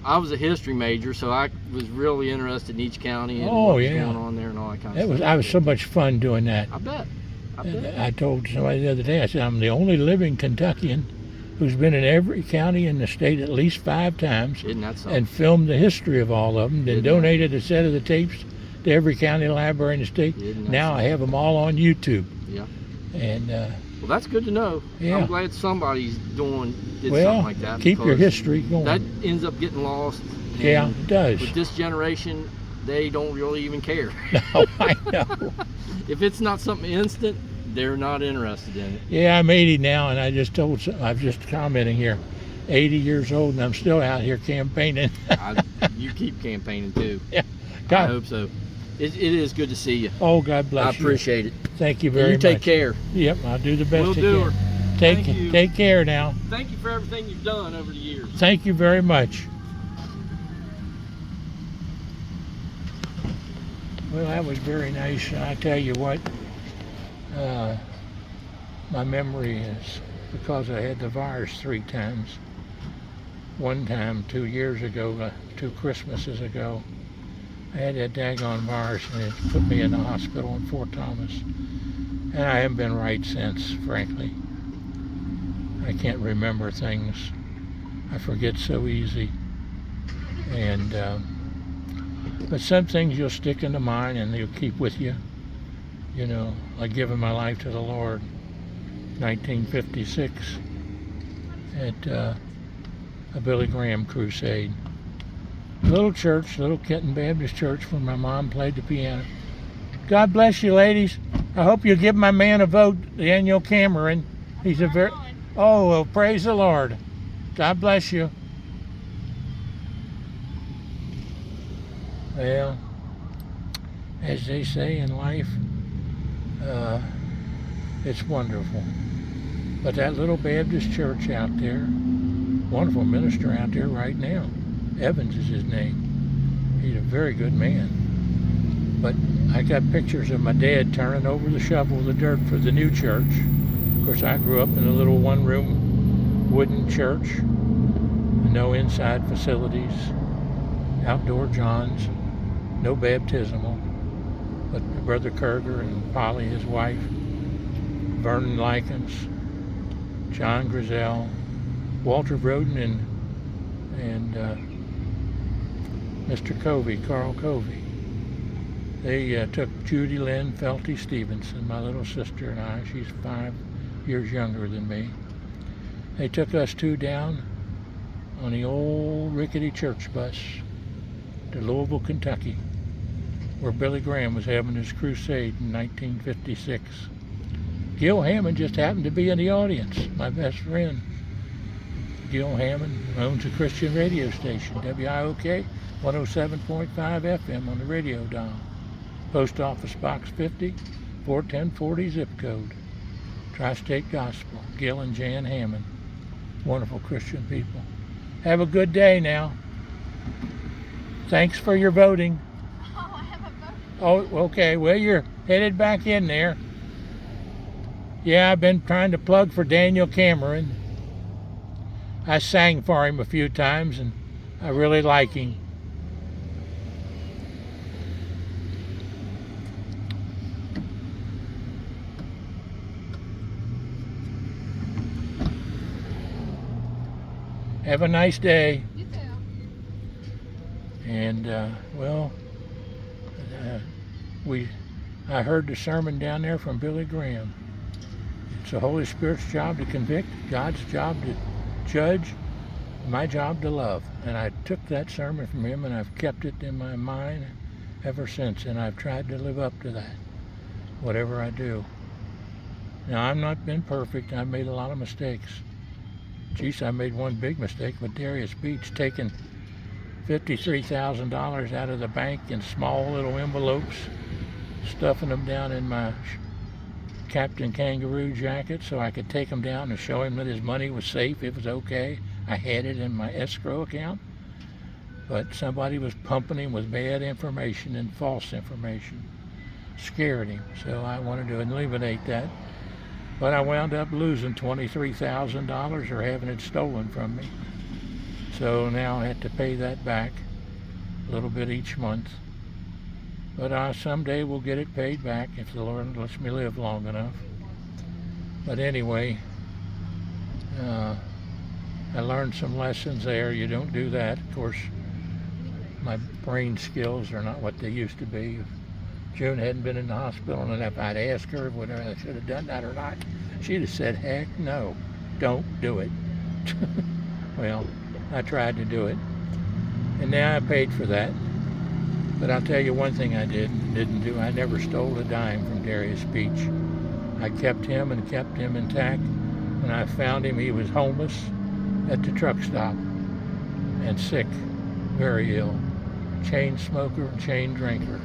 I was a history major, so I was really interested in each county and Oh, what was yeah. going on there and all that kind of stuff. I was so much fun doing that. I bet. I told somebody the other day, I said, I'm the only living Kentuckian who's been in every county in the state at least 5 times Isn't that something? and filmed the history of all of them, then Isn't that- donated a set of the tapes to every county library in the state. Isn't that Now I something? have them all on YouTube. Yeah. And Well, that's good to know. Yeah. I'm glad somebody's did well, something like that. keep your because history going. That ends up getting lost. Yeah, and it does. With this generation, they don't really even care. No, I know. If it's not something instant, they're not interested in it. Yeah, I'm 80 now, and I just I'm just commenting here. 80 years old, and I'm still out here campaigning. You keep campaigning too. Yeah. I God, hope so. It is good to see you. oh, God bless I you. appreciate it. Thank you very You much. take care. Yep, I'll do the best Will I do can. her. Take Thank you. Take care now. Thank you for everything you've done over the years. Thank you very much. Well, that was very nice. And I tell you what, my memory is, because I had the virus 3 times. One time 2 years ago, 2 Christmases ago, I had that daggone virus and it put me in the hospital in Fort Thomas. And I haven't been right since, frankly. I can't remember things. I forget so easy. And but some things you'll stick into mind and they'll keep with you. You know, like giving my life to the Lord, 1956, at a Billy Graham crusade. Little church, little Kenton Baptist church, where my mom played the piano. God bless you, ladies. I hope you give my man a vote, Daniel Cameron. He's a very... Oh, well, praise the Lord. God bless you. Well, as they say in life, it's wonderful. But that little Baptist church out there, wonderful minister out there right now. Evans is his name. He's a very good man. But I got pictures of my dad turning over the shovel of the dirt for the new church. Of course, I grew up in a little one-room wooden church. No inside facilities, outdoor johns, no baptismal. But Brother Kerger and Polly, his wife, Vernon Likens, John Grizel, Walter Broden, and Mr. Covey, Carl Covey. They took Judy Lynn Felty Stephenson, my little sister, and I. She's 5 years younger than me. They took us two down on the old rickety church bus to Louisville, Kentucky, where Billy Graham was having his crusade in 1956. Gil Hammond just happened to be in the audience, my best friend. Gil Hammond owns a Christian radio station, WIOK 107.5 FM on the radio dial. Post Office Box 50, 41040 zip code. Tri-State Gospel, Gil and Jan Hammond. Wonderful Christian people. Have a good day now. Thanks for your voting. Oh, I haven't voted. Oh, okay. Well, you're headed back in there. Yeah, I've been trying to plug for Daniel Cameron. I sang for him a few times, and I really like him. Have a nice day. You too. And I heard the sermon down there from Billy Graham. It's the Holy Spirit's job to convict, God's job to judge, my job to love. And I took that sermon from him and I've kept it in my mind ever since, and I've tried to live up to that, whatever I do. Now, I've not been perfect. I've made a lot of mistakes. Geez, I made one big mistake with Darius Beach, taking $53,000 out of the bank in small little envelopes, stuffing them down in my Captain Kangaroo jacket so I could take them down and show him that his money was safe, it was okay. I had it in my escrow account, but somebody was pumping him with bad information and false information. Scared him, so I wanted to eliminate that. But I wound up losing $23,000 or having it stolen from me. So now I have to pay that back a little bit each month. But someday we'll get it paid back if the Lord lets me live long enough. But anyway, I learned some lessons there. You don't do that. Of course, my brain skills are not what they used to be. If June hadn't been in the hospital, and if I'd asked her whether I should have done that or not, she'd have said, heck no, don't do it. Well, I tried to do it, and now I paid for that. But I'll tell you one thing I didn't do. I never stole a dime from Darius Beach. I kept him and kept him intact. When I found him, he was homeless at the truck stop and sick, very ill, chain smoker, chain drinker,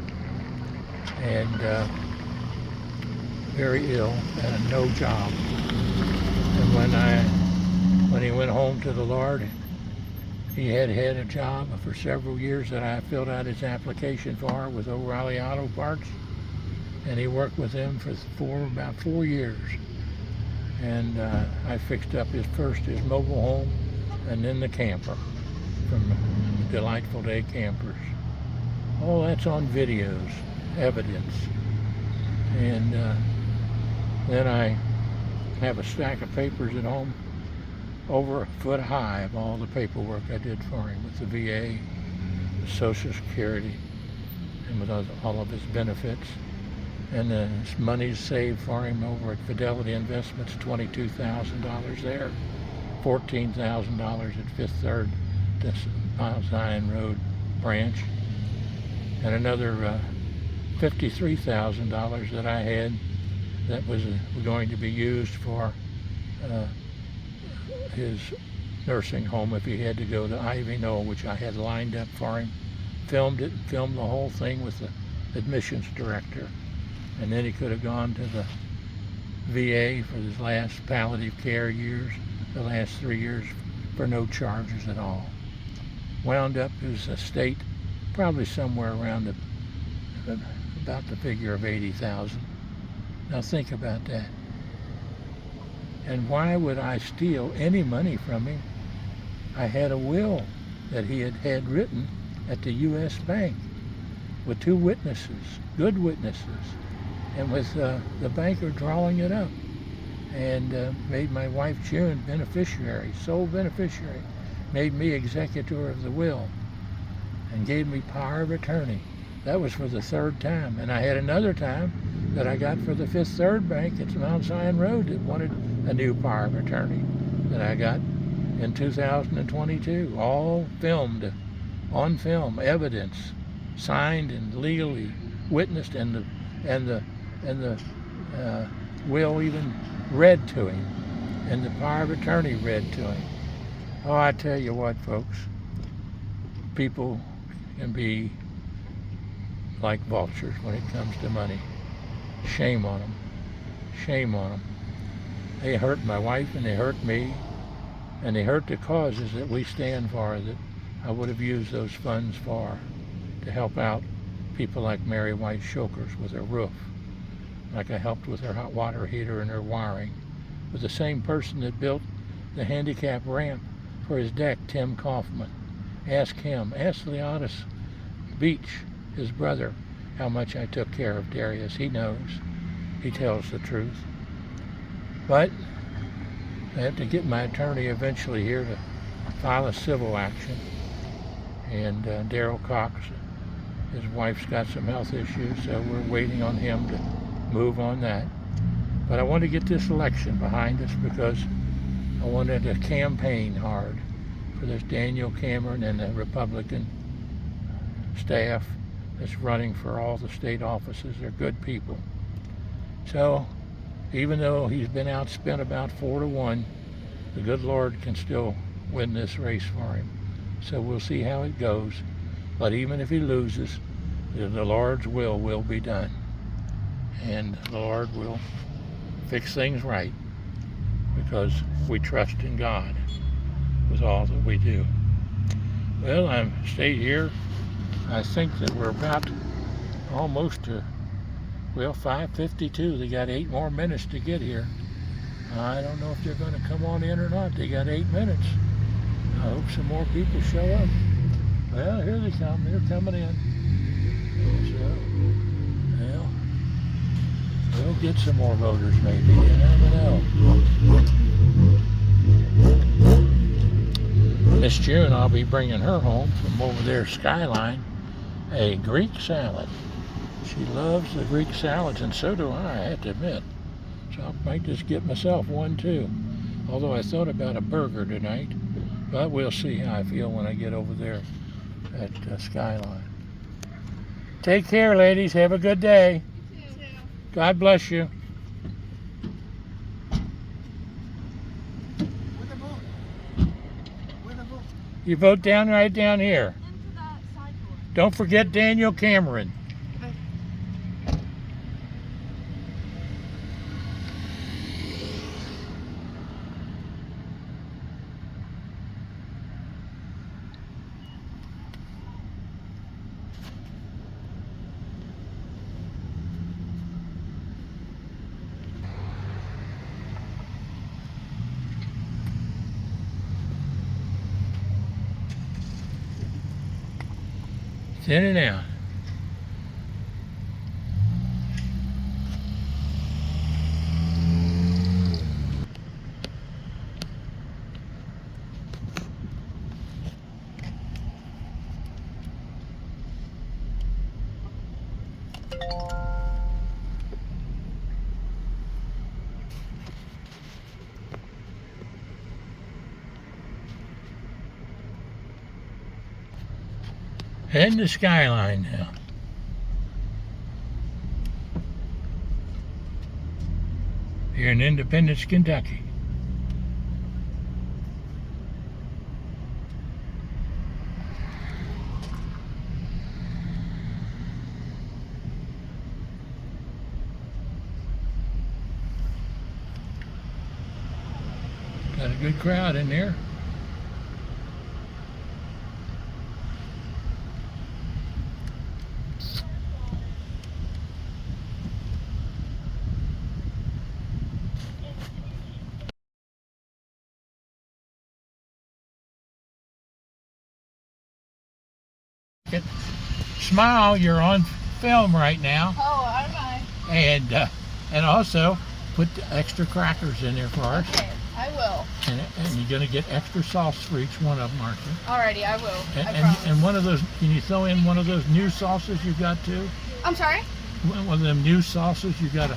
and very ill and no job. And when he went home to the Lord, he had a job for several years that I filled out his application for with O'Reilly Auto Parts, and he worked with them for about 4 years. And I fixed up his mobile home and then the camper from Delightful Day Campers. All that's on videos, evidence. And then I have a stack of papers at home over a foot high of all the paperwork I did for him with the VA, the Social Security, and with all of his benefits. And his money's saved for him over at Fidelity Investments, $22,000 there, $14,000 at Fifth Third, this Mount Zion Road branch, and another $53,000 that I had that was going to be used for his nursing home if he had to go to Ivy Knoll, which I had lined up for him filmed it, filmed the whole thing with the admissions director. And then he could have gone to the VA for his last palliative care years, the last 3 years, for no charges at all. Wound up his estate probably somewhere around about the figure of 80,000. Now think about that. And why would I steal any money from him? I had a will that he had written at the U.S. Bank with 2 witnesses, good witnesses, and with the banker drawing it up, and made my wife June beneficiary, sole beneficiary, made me executor of the will, and gave me power of attorney. That was for the 3rd time. And I had another time that I got for the Fifth Third Bank at Mount Zion Road that wanted a new power of attorney that I got in 2022, all filmed, on film, evidence, signed and legally witnessed, and the will even read to him, and the power of attorney read to him. Oh, I tell you what, folks, people can be like vultures when it comes to money. Shame on them. Shame on them. They hurt my wife, and they hurt me, and they hurt the causes that we stand for, that I would have used those funds for, to help out people like Mary White Shokers with her roof, like I helped with her hot water heater and her wiring, with the same person that built the handicap ramp for his deck, Tim Kaufman. Ask him, ask Leonis Beach, his brother, how much I took care of Darius. He knows. He tells the truth. But I have to get my attorney eventually here to file a civil action. And Daryl Cox, his wife's got some health issues, so we're waiting on him to move on that. But I want to get this election behind us because I wanted to campaign hard for this Daniel Cameron and the Republican staff that's running for all the state offices. They're good people. So even though he's been outspent about 4-1, the good Lord can still win this race for him. So we'll see how it goes. But even if he loses, the Lord's will be done. And the Lord will fix things right because we trust in God with all that we do. Well, I'm stayed here. I think that we're about almost to, well, 5:52. They got 8 more minutes to get here. I don't know if they're going to come on in or not. They got 8 minutes. I hope some more people show up. Well, here they come. They're coming in. So, well, we'll get some more voters maybe. You never know. Miss June, I'll be bringing her home from over there, Skyline, a Greek salad. She loves the Greek salads, and so do I have to admit. So I might just get myself one too. Although I thought about a burger tonight, but we'll see how I feel when I get over there at Skyline. Take care, ladies. Have a good day. You too. God bless you. You vote down right down here. Into that side door. Don't forget Daniel Cameron. It's in and out. Heading to Skyline now. Here in Independence, Kentucky. Good crowd in there. Smile, you're on film right now. Oh, am I? And also put the extra crackers in there for us. Okay, I will. And you're gonna get extra sauce for each one of them, aren't you? Alrighty, I will. I And, promise. and one of those, can you throw in one of those new sauces you got too? I'm sorry? One of them new sauces you got?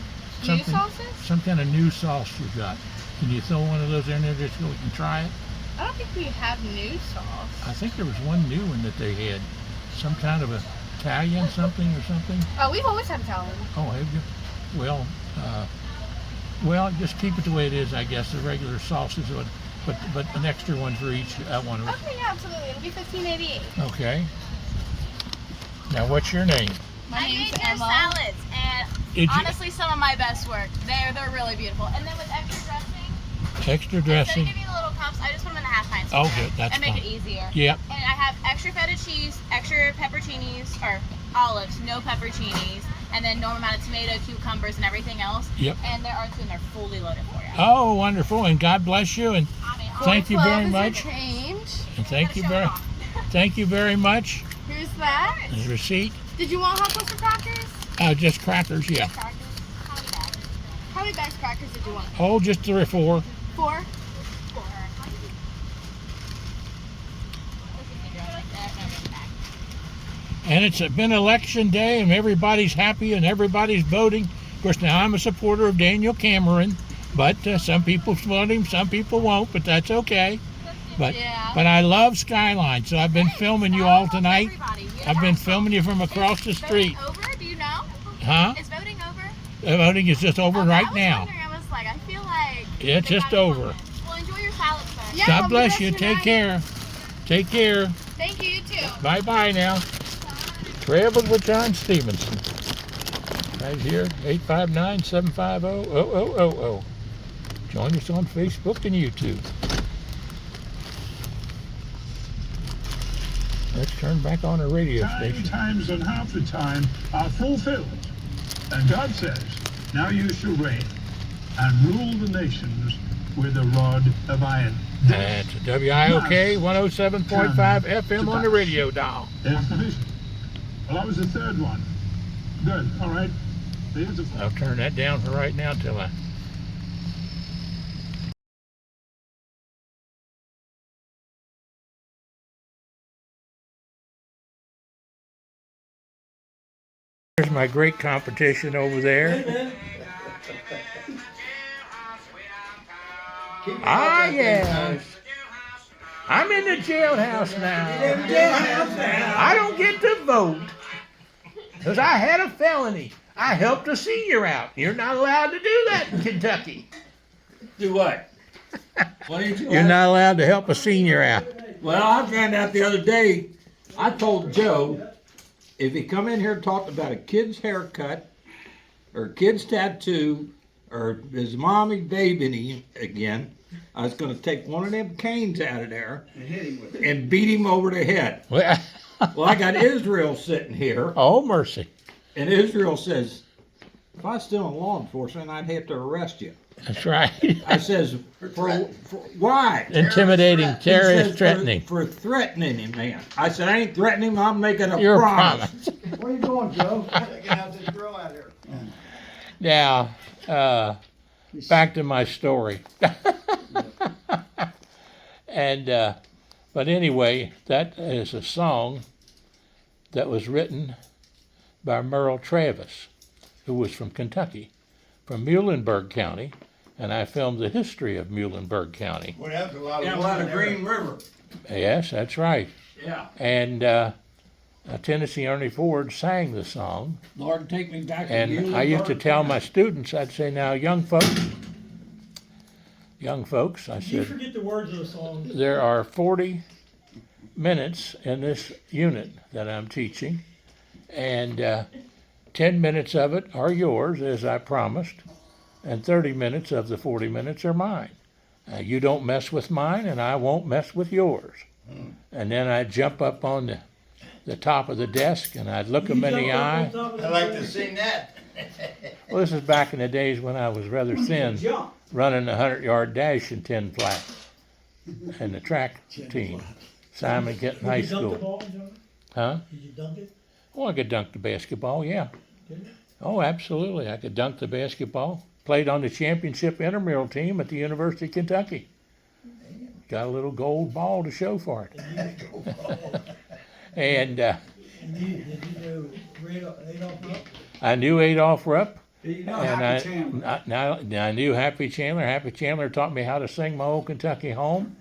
New sauces? Some kind of new sauce you got. Can you throw one of those in there just so we can try it? I don't think we have new sauce. I think there was one new one that they had. Some kind of Italian something or something. Oh, we've always had Italian. Oh, have you? Well, just keep it the way it is, I guess. The regular sauces, but an extra one for each one. Okay, yeah, absolutely. It'll be $15.88. Okay. Now, what's your name? My I name's made their Emma. salads, and Did you- honestly, some of my best work. They're really beautiful. And then with extra dressing, Extra instead of dressing. giving you the little cups, I just put them in the half pints. Oh, good. That's and make fine. it easier. Yep. And I have extra feta cheese, extra pepperoncinis, or olives, no pepperoncinis, and then normal amount of tomato, cucumbers, and everything else. Yep. And there are two, and they're fully loaded for you. Oh, wonderful. And God bless you. And I mean, thank you very 12 is a much. change. And thank you very much. Here's that. The receipt. Did you want hot toast or crackers? Just crackers, yeah. Crackers. How many bags? How many bags of crackers did you want? Oh, just 3 or 4. 4? Four. And it's been election day, and everybody's happy, and everybody's voting. Of course, now I'm a supporter of Daniel Cameron, but some people vote him, some people won't, but that's okay. But Yeah. but I love Skyline, so I've been filming you all tonight. Everybody. I've been filming you from across the street. Voting over? Do you know? Huh? Is voting over? The voting is just over Okay, right I was now. wondering, I was like, I feel like It's they just got it over. wrong. Well, enjoy your salad, sir. Yeah, God I'll bless be you. back Take tonight. care. Take care. Thank you, you too. Bye-bye now. Traveled with John Stephenson. Right here, 859-750-0000. Join us on Facebook and YouTube. Let's turn back on our radio station. Times and half the time are fulfilled. And God says, now you shall reign and rule the nations with a rod of iron. That's WIOK 107.5 FM on the radio dial. There's the vision. Well, that was the third one. Good, all right. Here's the fourth. I'll turn that down for right now till I... There's my great competition over there. Ah, yeah. I'm in the jailhouse now. I don't get to vote because I had a felony. I helped a senior out. You're not allowed to do that in Kentucky. Do what? What did you You're ask? not allowed to help a senior out. Well, I found out the other day, I told Joe, if he come in here and talked about a kid's haircut, or a kid's tattoo, or his mommy babying again, I was gonna take one of them canes out of there and beat him over the head. Well, Well, I got Israel sitting here, oh, mercy. and Israel says, if I was still in law enforcement, I'd have to arrest you. That's right. I says, for why? Intimidating, He terrorist says, threatening. For threatening him, man. I said, I ain't threatening him, I'm making a Your promise. promise. Where you going, Joe? Get out this girl out here. Now, back to my story. And, but anyway, that is a song that was written by Merle Travis, who was from Kentucky, from Muhlenberg County, and I filmed the history of Muhlenberg County. Well, that's a lot of And a lot of Green River. Yes, that's right. Yeah. And Tennessee Ernie Ford sang the song, Lord, take me back to and I used to tell my students, I'd say, now, young folks, I You said, forget the words of the song. there are 40 minutes in this unit that I'm teaching, and 10 minutes of it are yours, as I promised, and 30 minutes of the 40 minutes are mine. You don't mess with mine, and I won't mess with yours. And then I'd jump up on the top of the desk, and I'd look them in the eye. I like to sing that. Well, this is back in the days when I was rather thin, running the 100-yard dash in 10 flat and the track team. Simon Kenton High School. Huh? Did you dunk it? Oh, I could dunk the basketball, yeah. Oh, absolutely. I could dunk the basketball. Played on the championship intramural team at the University of Kentucky. Got a little gold ball to show for it. And Did you know Adolph Rupp? I knew Adolph Rupp. You know And Happy Chandler. I knew Happy Chandler. Happy Chandler taught me how to sing My Old Kentucky Home.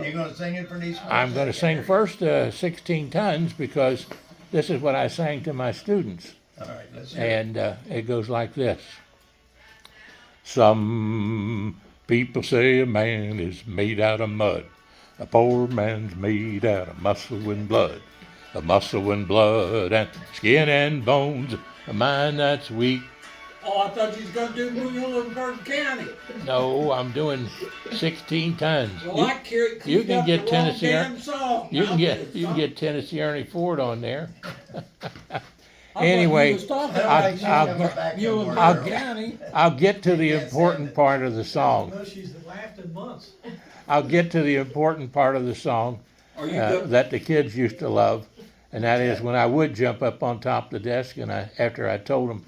You gonna sing it for these? I'm going to sing first 16 tons because this is what I sang to my students. All right, let's hear it. And it goes like this. Some people say a man is made out of mud. A poor man's made out of muscle and blood. A muscle and blood and skin and bones. A mind that's weak. Oh, I thought you was gonna do Muhlenberg County. No, I'm doing 16 tons. Well, I carry. You can get Tennessee. Damn song. You can get Tennessee Ernie Ford on there. I Anyway, thought you was talking about Muhlenberg County. I'll get to the important part of the song. No, she's laughed in months. I'll get to the important part of the song Are you good? that the kids used to love, and that is when I would jump up on top of the desk and after I told them,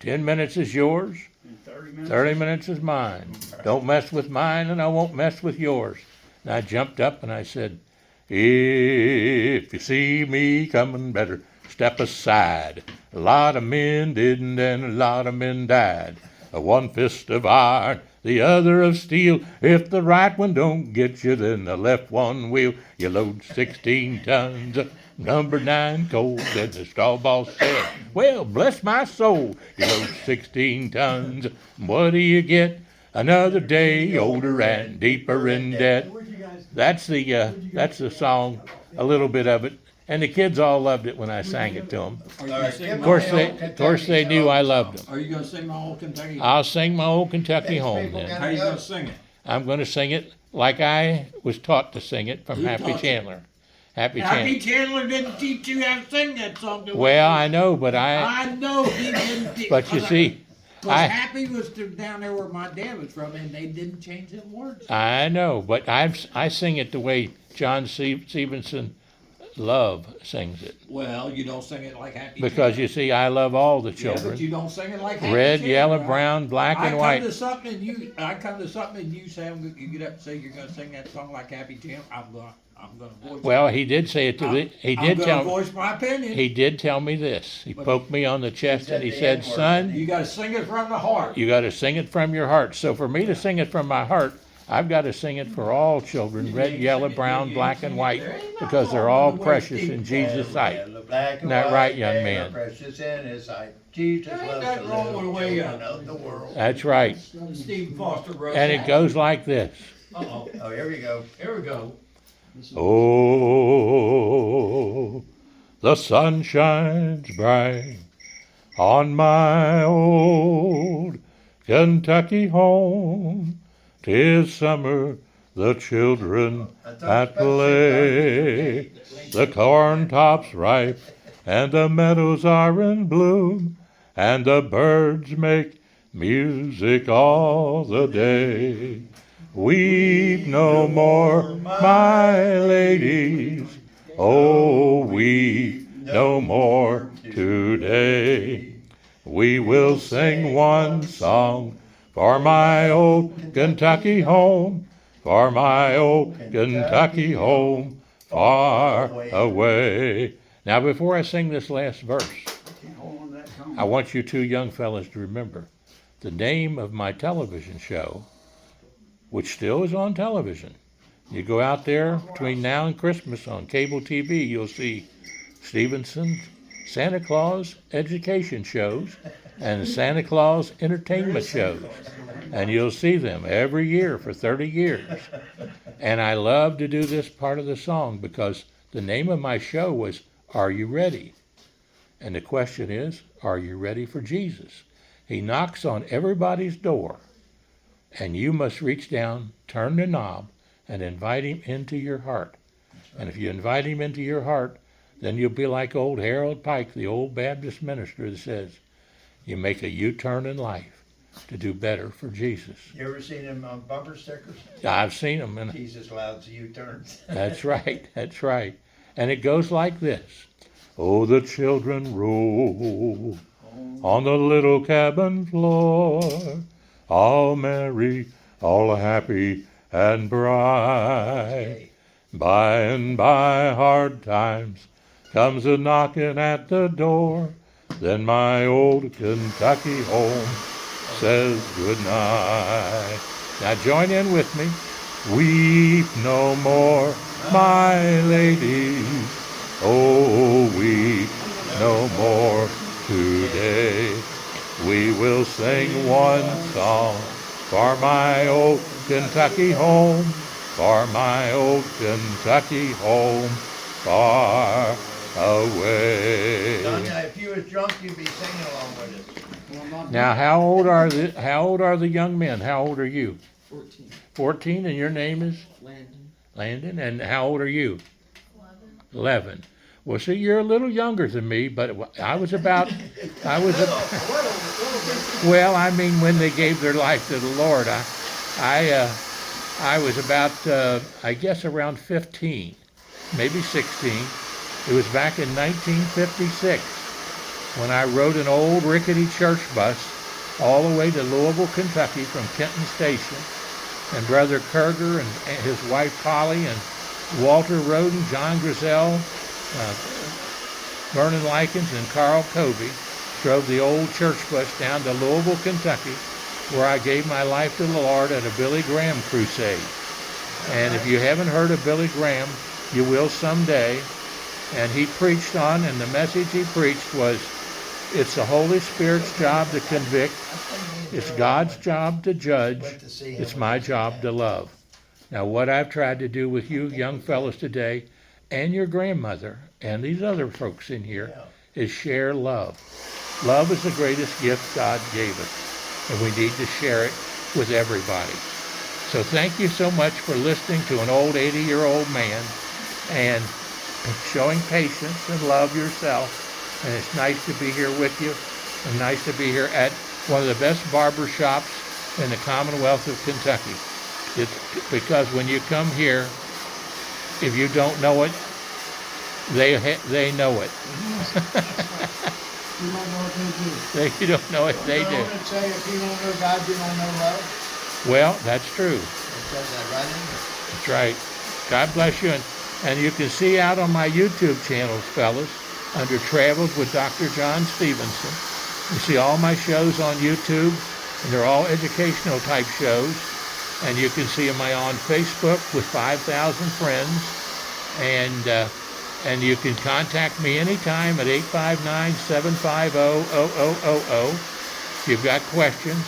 10 minutes is yours, 30 minutes is mine. Don't mess with mine and I won't mess with yours. And I jumped up and I said, if you see me coming, better step aside. A lot of men didn't and a lot of men died. One fist of iron, the other of steel. If the right one don't get you, then the left one will. You load 16 tons of number 9 coal. Then the straw boss said, well, bless my soul. You load 16 tons. What do you get? Another day older and deeper in debt. Where'd you guys? That's the song, a little bit of it. And the kids all loved it when I sang it to them. Are you All gonna right, sing give Of my course my they, old of course they Kentucky knew I song. loved them. Are you gonna sing my old Kentucky? I'll sing My Old Kentucky These Home people then. got- How you gonna sing it? I'm going to sing it like I was taught to sing it from Who Happy taught you? Chandler. Happy Happy Chandler. Chandler didn't teach you how to sing that song. did he? Well, I know, but I know he didn't. but you see, Because I- Happy was down there where my dad was from, and they didn't change them words. I know, but I sing it the way John Stephenson Love sings it. Well, you don't sing it like Happy Because you see, I love all the Chandler. Yeah, but children. you don't sing it like Happy Red, Chandler, yellow, right? brown, black, and I come white. to something and you say you get up and say you're gonna sing that song like Happy Chandler. I'm gonna voice. Well, he did say it to me. He I'm did gonna tell voice my opinion. he did tell me this. He poked me on the chest and he the said, N-word. son, You gotta sing it from the heart. you got to sing it from your heart. So for me to sing it from my heart, I've got to sing it for all children, red, yellow, brown, black, and white, because they're all precious in Jesus' sight. Yellow, black, and Isn't that white, right, young they are man? Precious in His sight. Jesus There ain't loves nothing the wrong with little the way, children of the world. That's right. Steve Foster wrote And it that. goes like this. Uh-oh. Oh, here we go. Here we go. Oh, the sun shines bright on my old Kentucky home. 'Tis summer, the children at play. The corn tops ripe and the meadows are in bloom, and the birds make music all the day. Weep no more, my ladies, oh, weep no more today. We will sing one song for my old Kentucky home, for my old Kentucky home, far away. Now, before I sing this last verse, I want you two young fellas to remember the name of my television show, which still is on television. You go out there between now and Christmas on cable TV, you'll see Stephenson Santa Claus education shows and Santa Claus entertainment shows. And you'll see them every year for 30 years. And I love to do this part of the song because the name of my show was Are You Ready? And the question is, are you ready for Jesus? He knocks on everybody's door. And you must reach down, turn the knob, and invite him into your heart. And if you invite him into your heart, then you'll be like old Harold Pike, the old Baptist minister, that says, you make a U-turn in life to do better for Jesus. You ever seen him on bumper stickers? I've seen them. And Jesus allows U-turns. that's right, that's right. And it goes like this. Oh, the children roll on the little cabin floor, all merry, all happy and bright. By and by hard times comes a knocking at the door, then my old Kentucky home says goodnight. Now join in with me. Weep no more, my lady. Oh, weep no more today. We will sing one song for my old Kentucky home, for my old Kentucky home far away. Sonia, if you was drunk, you'd be singing along with us. Now, how old are the young men? How old are you? 14. 14, and your name is? Landon. Landon, and how old are you? 11. Well, see, you're a little younger than me, but well, I mean, when they gave their life to the Lord, I was about, I guess, around 15, maybe 16. It was back in 1956 when I rode an old rickety church bus all the way to Louisville, Kentucky from Kenton Station. And Brother Kerger and his wife Polly and Walter Roden, John Grisell, Vernon Likens, and Carl Covey drove the old church bus down to Louisville, Kentucky, where I gave my life to the Lord at a Billy Graham crusade. And if you haven't heard of Billy Graham, you will someday. And he preached on, and the message he preached was, it's the Holy Spirit's job to convict, it's God's job to judge, it's my job to love. Now, what I've tried to do with you young fellows today, and your grandmother, and these other folks in here, is share love. Love is the greatest gift God gave us, and we need to share it with everybody. So thank you so much for listening to an old 80-year-old man and showing patience and love yourself. And it's nice to be here with you, and nice to be here at one of the best barber shops in the Commonwealth of Kentucky. It's because when you come here, if you don't know it, they know it. You might know what they do. You don't know it, they do. Don't say if you don't know God, you don't know love. Well, that's true. It says that right in there. That's right. God bless you. And you can see out on my YouTube channels, fellas, under Travels with Dr. John Stephenson. You see all my shows on YouTube, and they're all educational type shows. And you can see them on Facebook with 5,000 friends. And you can contact me anytime at 859-750-0000 if you've got questions.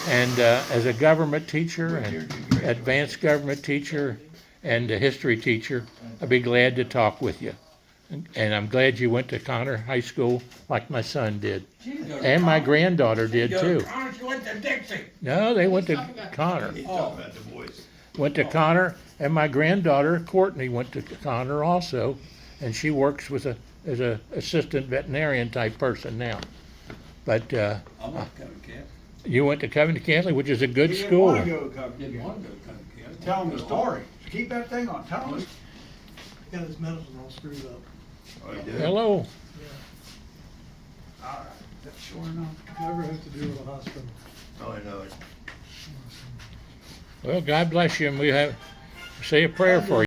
And as a government teacher, and advanced government teacher, and a history teacher, I'd be glad to talk with you. And I'm glad you went to Connor High School like my son did. And my granddaughter did too. She went to Dixie. No, they went to Connor. He's talking about the boys. Went to Connor, and my granddaughter, Courtney, went to Connor also. And she works with as a assistant veterinarian type person now. But I want to come to camp. you went to Covington Catholic, which is a good school. Didn't want to go to camp. Tell them the story. Keep that thing on. Tell them. He got his medicine all screwed up. Oh, you do? Hello. All right. That's sure enough. Never have to do with a hospital. Oh, I know it. Well, God bless you, and we say a prayer for you.